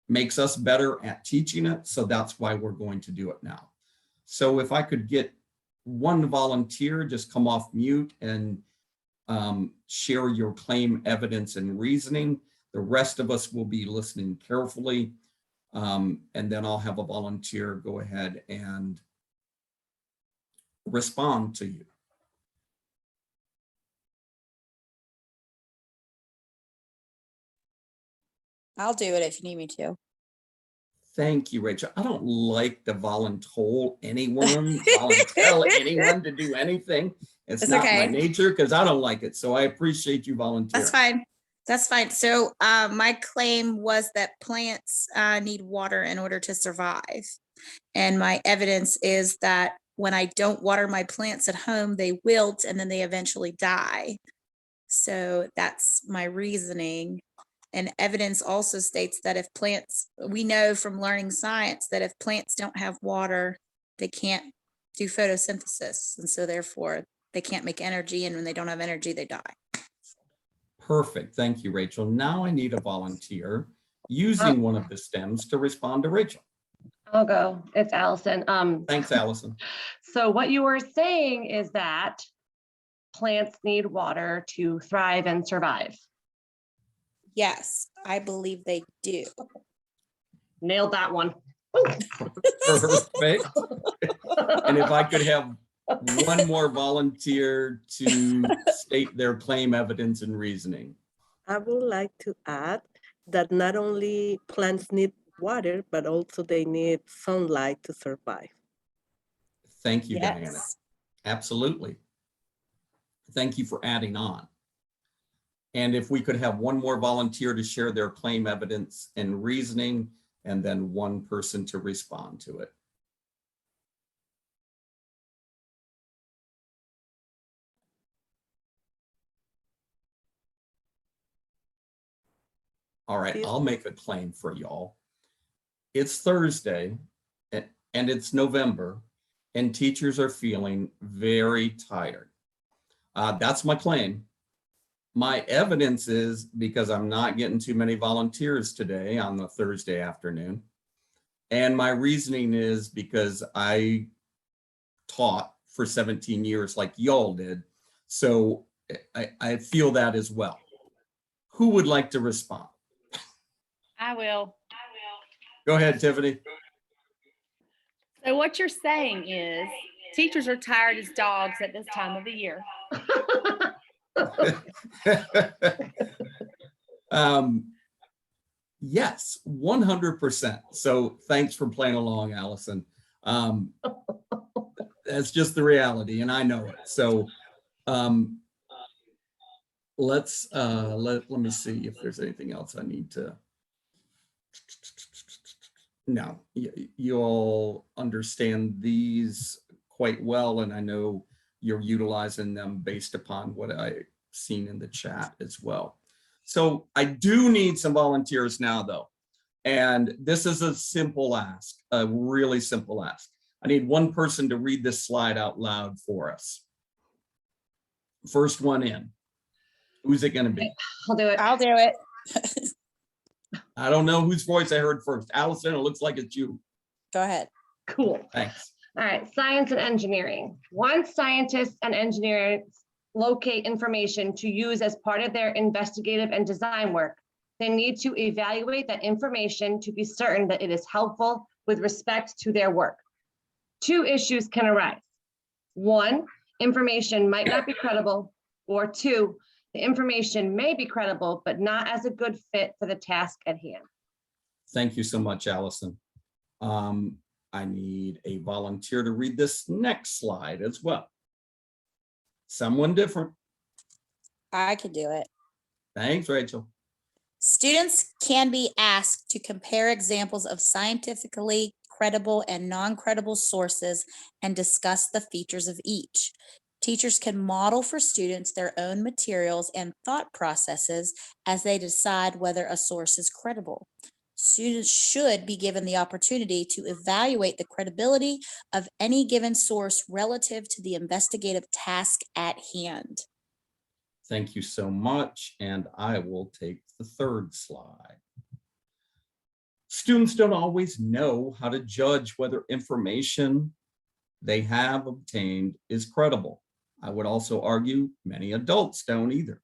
makes us better at teaching it, so that's why we're going to do it now. So if I could get one volunteer, just come off mute and share your claim, evidence, and reasoning. The rest of us will be listening carefully, and then I'll have a volunteer go ahead and respond to you. I'll do it if you need me to. Thank you, Rachel. I don't like to volunteer anyone to do anything. It's not okay. my nature because I don't like it. So I appreciate you volunteering. That's fine. That's fine. So my claim was that plants need water in order to survive. And my evidence is that when I don't water my plants at home, they wilt and then they eventually die. So that's my reasoning. And evidence also states that if plants, we know from learning science that if plants don't have water, they can't do photosynthesis. And so therefore they can't make energy. And when they don't have energy, they die. Perfect. Thank you, Rachel. Now I need a volunteer using one of the stems to respond to Rachel. I'll go. It's Allison. Thanks, Allison. So what you were saying is that plants need water to thrive and survive. Yes, I believe they do. Nailed that one. Perfect. And if I could have one more volunteer to state their claim, evidence, and reasoning. I would like to add that not only plants need water, but also they need sunlight to survive. Thank you, Yes. Diana. Absolutely. Thank you for adding on. And if we could have one more volunteer to share their claim, evidence, and reasoning, and then one person to respond to it. All right, I'll make a claim for y'all. It's Thursday and it's November and teachers are feeling very tired. That's my claim. My evidence is because I'm not getting too many volunteers today on the Thursday afternoon. And my reasoning is because I taught for 17 years like y'all did. So I feel that as well. Who would like to respond? I will. Go ahead, Tiffany. So what you're saying is teachers are tired as dogs at this time of the year. Yes, 100%. So thanks for playing along, Allison. That's just the reality, and I know it. So let me see if there's anything else I need to. No, you all understand these quite well, and I know you're utilizing them based upon what I've seen in the chat as well. So I do need some volunteers now, though. And this is a simple ask, a really simple ask. I need one person to read this slide out loud for us. First one in. Who's it gonna be? I'll do it. I'll do it. I don't know whose voice I heard first. Allison, it looks like it's you. Go ahead. Cool. Thanks. All right, science and engineering. Once scientists and engineers locate information to use as part of their investigative and design work, they need to evaluate that information to be certain that it is helpful with respect to their work. Two issues can arise. One, information might not be credible, or two, the information may be credible, but not as a good fit for the task at hand. Thank you so much, Allison. I need a volunteer to read this next slide as well. Someone different. I could do it. Thanks, Rachel. Students can be asked to compare examples of scientifically credible and non-credible sources and discuss the features of each. Teachers can model for students their own materials and thought processes as they decide whether a source is credible. Students should be given the opportunity to evaluate the credibility of any given source relative to the investigative task at hand. Thank you so much. And I will take the third slide. Students don't always know how to judge whether information they have obtained is credible. I would also argue many adults don't either.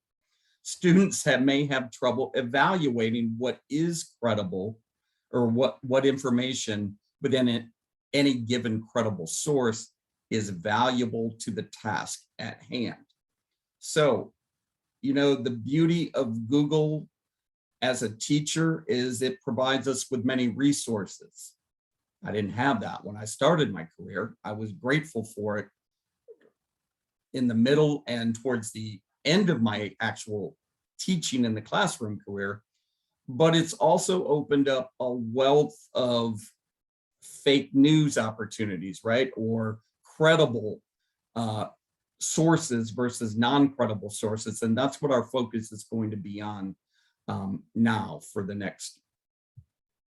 Students may have trouble evaluating what is credible or what information within any given credible source is valuable to the task at hand. So, you know, the beauty of Google as a teacher is it provides us with many resources. I didn't have that when I started my career. I was grateful for it in the middle and towards the end of my actual teaching in the classroom career, but it's also opened up a wealth of fake news opportunities, right? Or credible sources versus non-credible sources. And that's what our focus is going to be on now for the next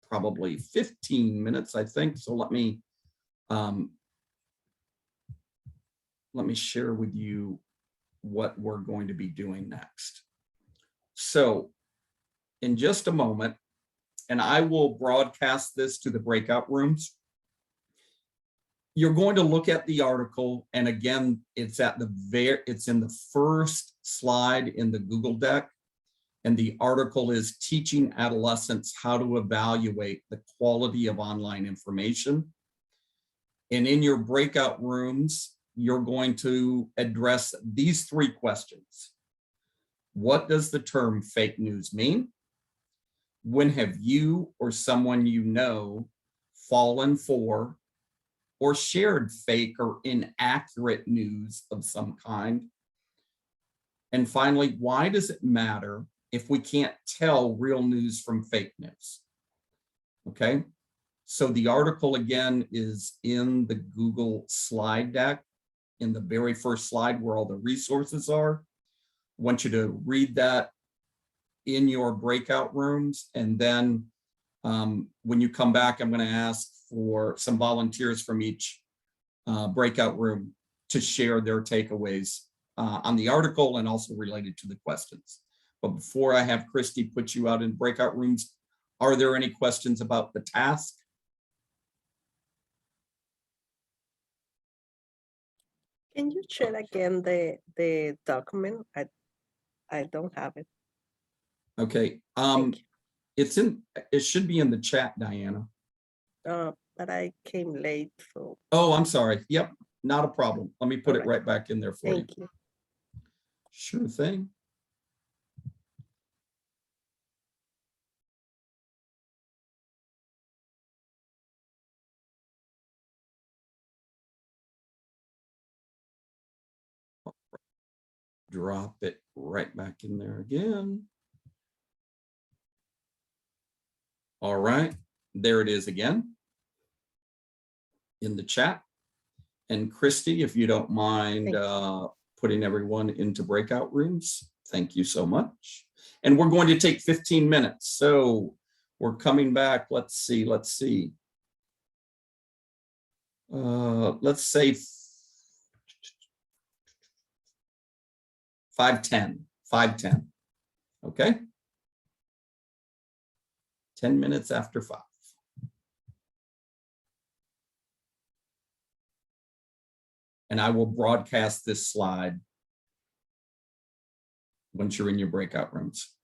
probably 15 minutes, I think. So let me share with you what we're going to be doing next. So in just a moment, and I will broadcast this to the breakout rooms, you're going to look at the article. And again, it's in the first slide in the Google deck. And the article is Teaching Adolescents How to Evaluate the Quality of Online Information. And in your breakout rooms, you're going to address these three questions. What does the term fake news mean? When have you or someone you know fallen for or shared fake or inaccurate news of some kind? And finally, why does it matter if we can't tell real news from fake news? Okay, so the article again is in the Google slide deck, in the very first slide where all the resources are. I want you to read that in your breakout rooms. And then when you come back, I'm going to ask for some volunteers from each breakout room to share their takeaways on the article and also related to the questions. But before I have Christy put you out in breakout rooms, are there any questions about the task? Can you share again the document? I don't have it. Okay, Thank you. it should be in the chat, Diana. But I came late, so Oh, I'm sorry. Yep, not a problem. Let me put it right back in there for you. thank you. Sure thing. Drop it right back in there again. All right, there it is again in the chat. And Christy, if you don't mind putting everyone into breakout rooms, thank you so much. And we're going to take 15 minutes. So we're coming back. Let's see. Let's say 5:10, 5:10. Okay? 10 minutes after 5. And I will broadcast this slide once you're in your breakout rooms.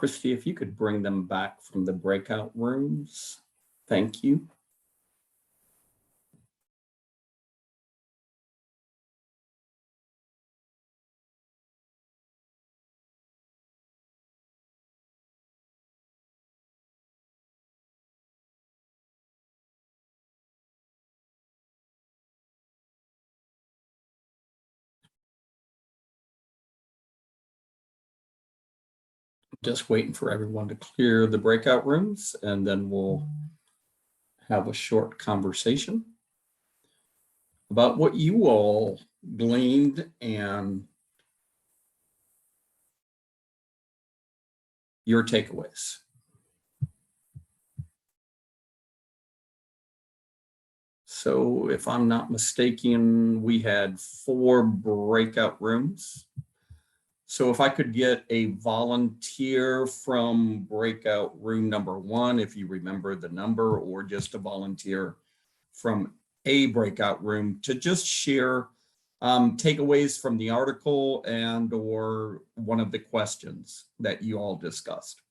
Christy, if you could bring them back from the breakout rooms. Thank you. Just waiting for everyone to clear the breakout rooms, and then we'll have a short conversation about what you all gleaned and your takeaways. So if I'm not mistaken, we had 4 breakout rooms. So if I could get a volunteer from breakout room number 1, if you remember the number, or just a volunteer from a breakout room to just share takeaways from the article and or one of the questions that you all discussed.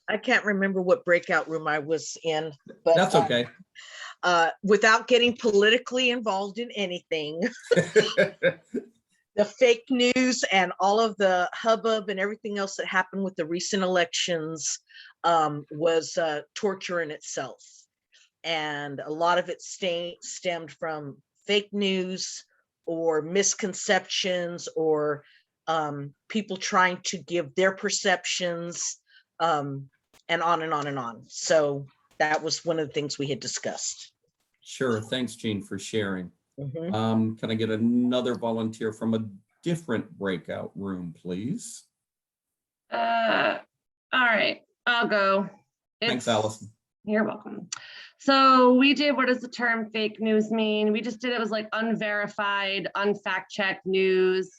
I can't remember what breakout room I was in, but That's okay. Without getting politically involved in anything, the fake news and all of the hubbub and everything else that happened with the recent elections was torture in itself. And a lot of it stemmed from fake news or misconceptions or people trying to give their perceptions, and on and on and on. So that was one of the things we had discussed. Sure. Thanks, Jean, for sharing. Mm-hmm. Can I get another volunteer from a different breakout room, please? All right, I'll go. Thanks, Allison. You're welcome. So we did, what does the term fake news mean? We just did, it was like unverified, unfact-checked news,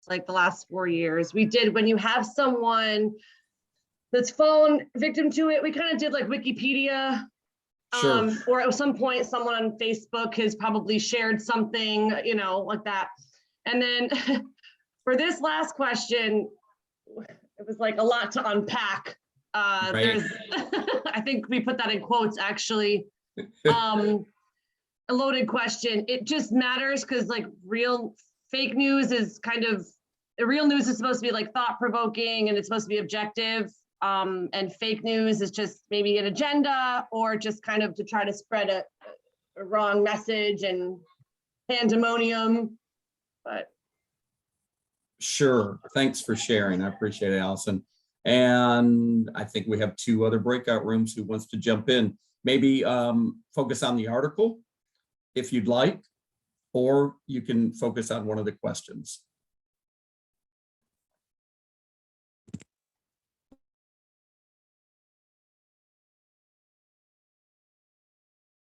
like the last 4 years. We did, when you have someone that's fallen victim to it, we kind of did like Wikipedia. Sure. Or at some point, someone on Facebook has probably shared something, you know, like that. And then for this last question, it was like a lot to unpack. Right. There's, I think we put that in quotes, actually. A loaded question. It just matters because like real fake news is kind of, the real news is supposed to be like thought-provoking and it's supposed to be objective. And fake news is just maybe an agenda or just kind of to try to spread a wrong message and pandemonium. But sure. Thanks for sharing. I appreciate it, Allison. And I think we have 2 other breakout rooms who wants to jump in. Maybe focus on the article if you'd like, or you can focus on one of the questions.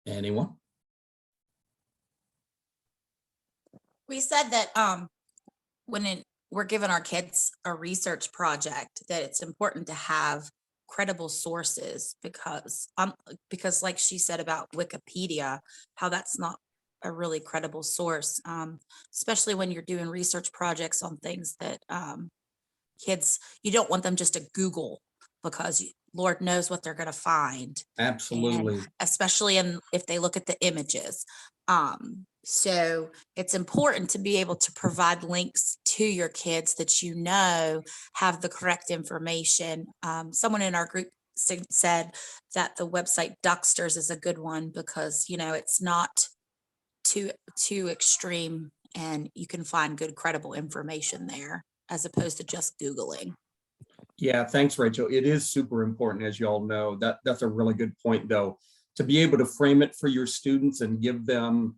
Anyone? We said that we're giving our kids a research project, that it's important to have credible sources because like she said about Wikipedia, how that's not a really credible source, especially when you're doing research projects on things that kids, you don't want them just to Google because Lord knows what they're going to find. Absolutely. And especially if they look at the images. So it's important to be able to provide links to your kids that you know have the correct information. Someone in our group said that the website Ducksters is a good one because, you know, it's not too extreme and you can find good, credible information there as opposed to just Googling. Yeah, thanks, Rachel. It is super important, as you all know. That's a really good point, though, to be able to frame it for your students and give them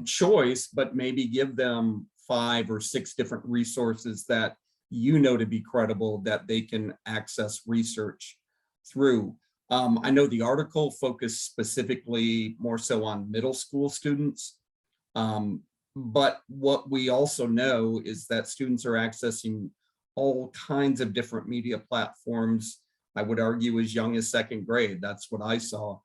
choice, but maybe give them 5 or 6 different resources that you know to be credible that they can access research through. I know the article focused specifically more so on middle school students, but what we also know is that students are accessing all kinds of different media platforms. I would argue as young as 2nd grade. That's what I saw.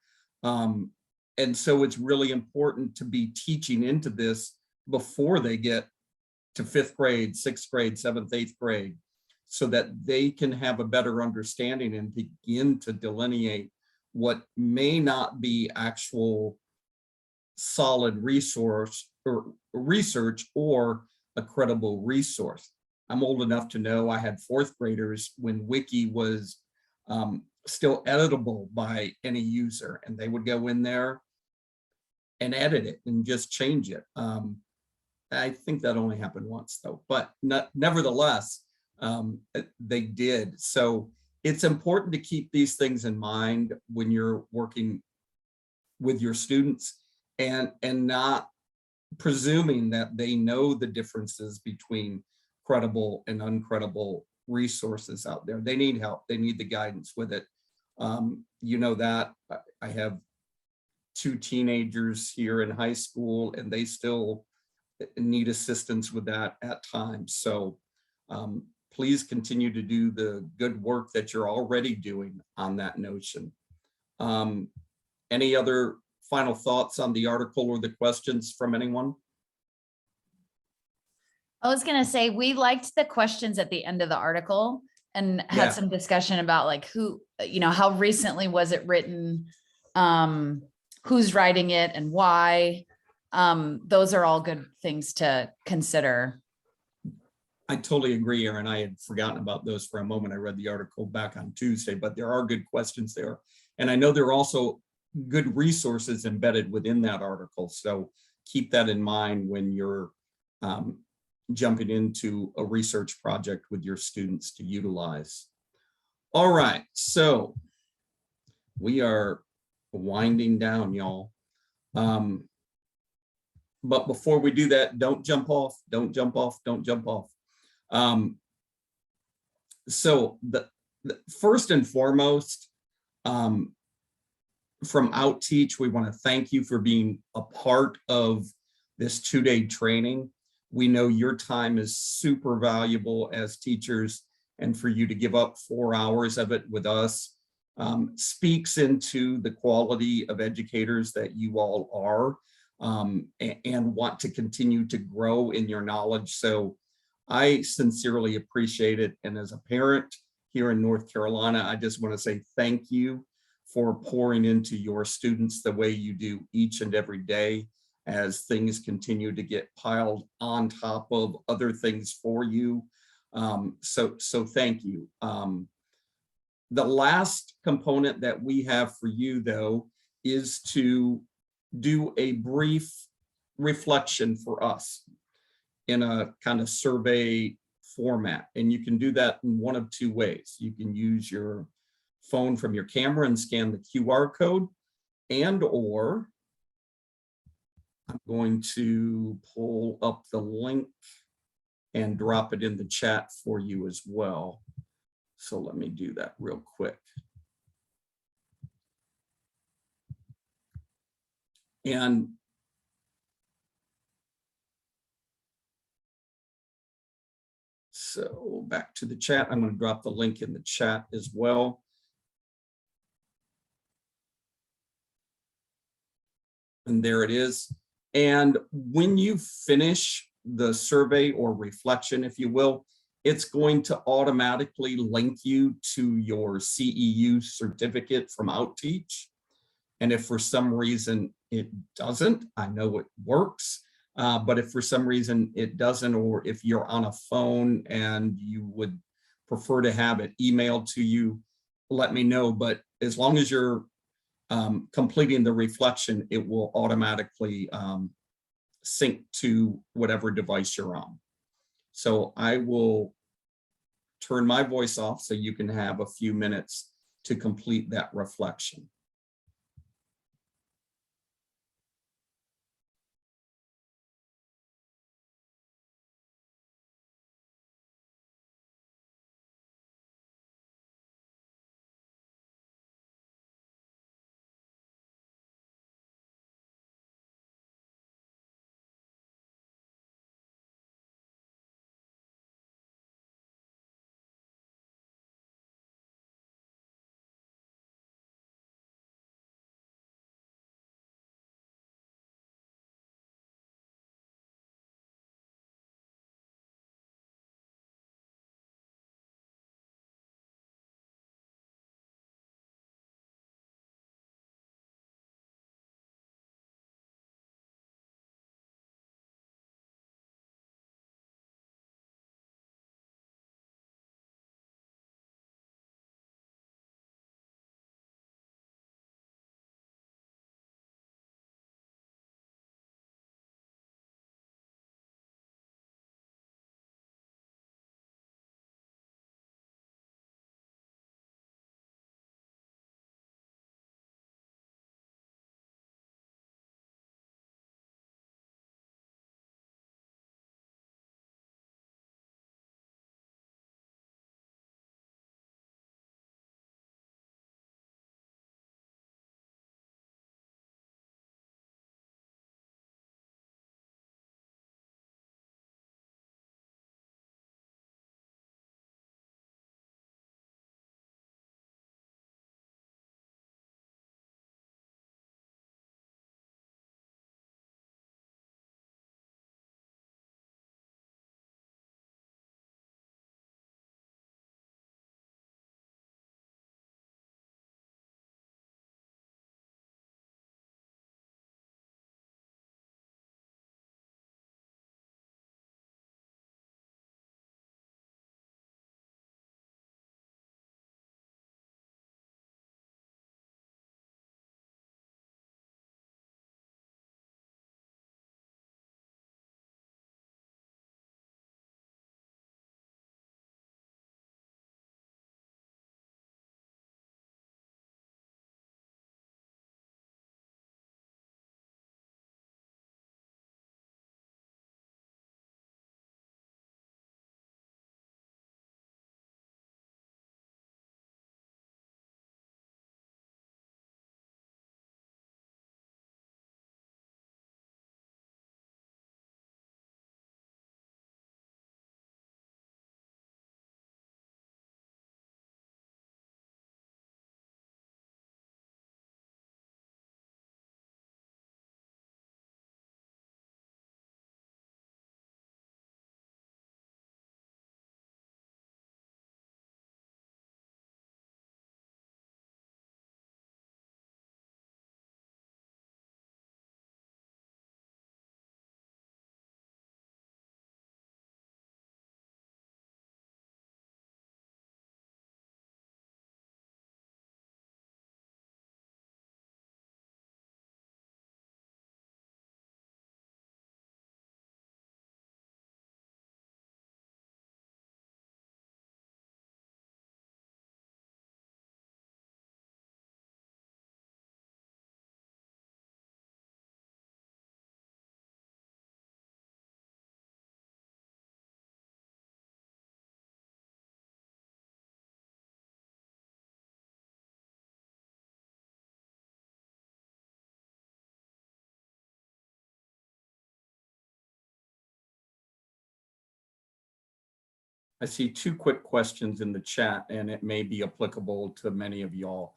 And so it's really important to be teaching into this before they get to 5th grade, 6th grade, 7th, 8th grade, so that they can have a better understanding and begin to delineate what may not be actual solid resource or research or a credible resource. I'm old enough to know I had 4th graders when Wiki was still editable by any user, and they would go in there and edit it and just change it. I think that only happened once though, but nevertheless, they did. So it's important to keep these things in mind when you're working with your students, and not presuming that they know the differences between credible and uncredible resources out there. They need help. They need the guidance with it. You know that I have 2 teenagers here in high school, and they still need assistance with that at times. So please continue to do the good work that you're already doing on that notion. Any other final thoughts on the article or the questions from anyone? I was going to say, we liked the questions at the end of the article and had some discussion about like who, how recently was it written, who's writing it and why. Those are all good things to consider. I totally agree, Erin. I had forgotten about those for a moment. I read the article back on Tuesday, but there are good questions there. And I know there are also good resources embedded within that article. So keep that in mind when you're jumping into a research project with your students to utilize. All right, so we are winding down, y'all. But before we do that, don't jump off, don't jump off, don't jump off. So the first and foremost, from Outteach, we want to thank you for being a part of this 2-day training. We know your time is super valuable as teachers, and for you to give up 4 hours of it with us speaks into the quality of educators that you all are, and want to continue to grow in your knowledge. So I sincerely appreciate it. And as a parent here in North Carolina, I just want to say thank you for pouring into your students the way you do each and every day, as things continue to get piled on top of other things for you. So thank you. The last component that we have for you, though, is to do a brief reflection for us in a kind of survey format. And you can do that in one of 2 ways. You can use your phone from your camera and scan the QR code, or I'm going to pull up the link and drop it in the chat for you as well. So let me do that real quick. And so back to the chat, I'm going to drop the link in the chat as well. And there it is. And when you finish the survey or reflection, if you will, it's going to automatically link you to your CEU certificate from Outteach. And if for some reason it doesn't, I know it works, but if for some reason it doesn't, or if you're on a phone and you would prefer to have it emailed to you, let me know. But as long as you're completing the reflection, it will automatically sync to whatever device you're on. So I will turn my voice off so you can have a few minutes to complete that reflection. I see two quick questions in the chat, and it may be applicable to many of y'all.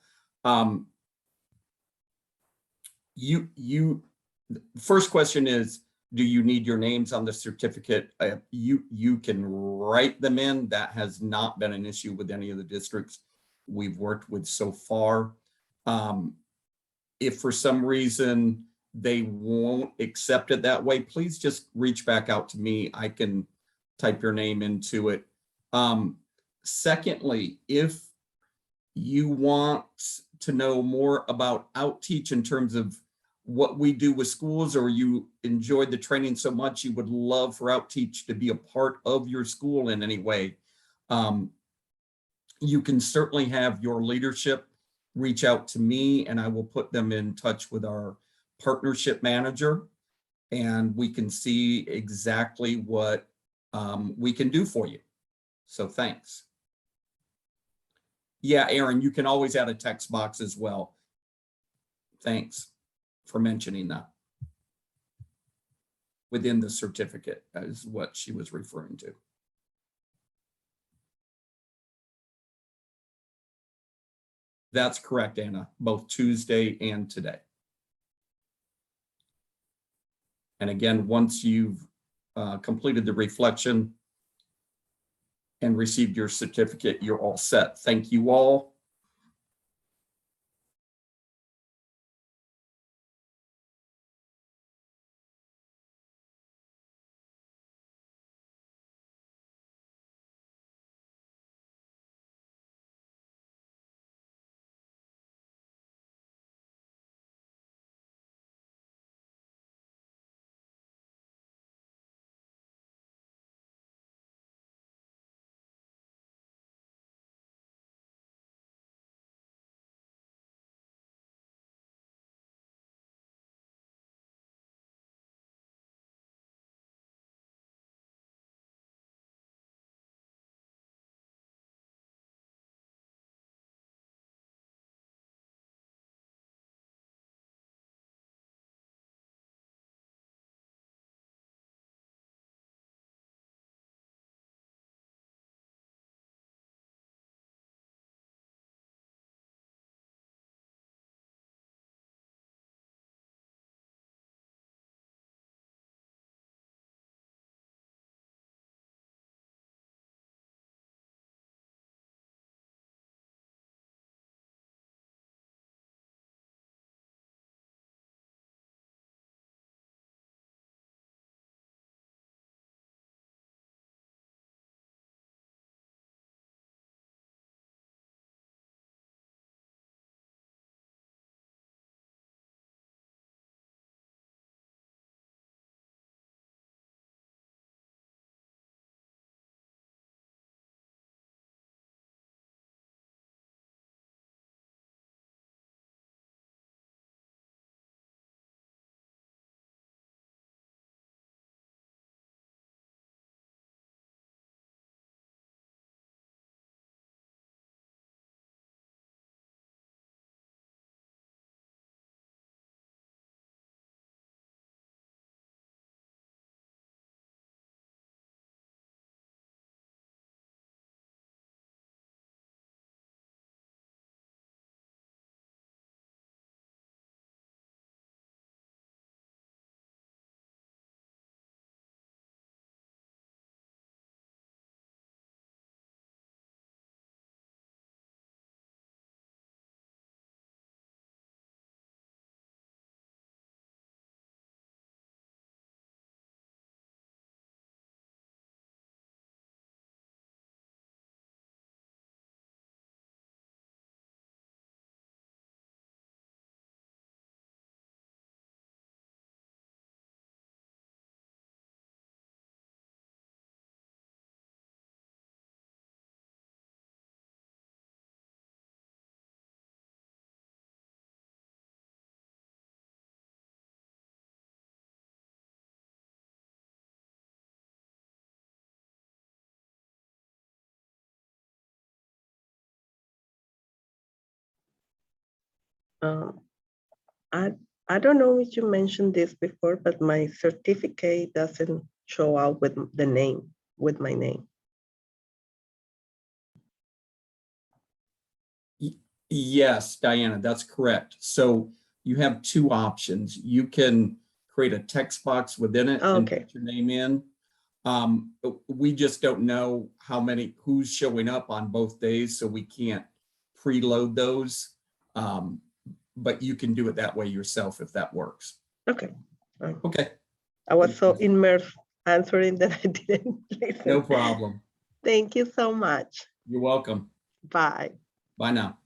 First question is, do you need your names on the certificate? You can write them in. That has not been an issue with any of the districts we've worked with so far. If for some reason they won't accept it that way, please just reach back out to me. I can type your name into it. Secondly, if you want to know more about Outteach in terms of what we do with schools, or you enjoyed the training so much you would love for Outteach to be a part of your school in any way, you can certainly have your leadership reach out to me, and I will put them in touch with our partnership manager, and we can see exactly what we can do for you. So thanks. Yeah, Aaron, you can always add a text box as well. Thanks for mentioning that. Within the certificate is what she was referring to. That's correct, Anna, both Tuesday and today. And again, once you've completed the reflection and received your certificate, you're all set. Thank you all. Um, I I don't know if you mentioned this before, but my certificate doesn't show out with the name, with my name. Yes, Diana, that's correct. So you have two options. You can create a text box within it and Okay. put your name in. We just don't know who's showing up on both days, so we can't preload those. But you can do it that way yourself if that works. Okay. Okay, I was so immersed answering that I didn't listen. no problem. Thank you so much. You're welcome. Bye. Bye now.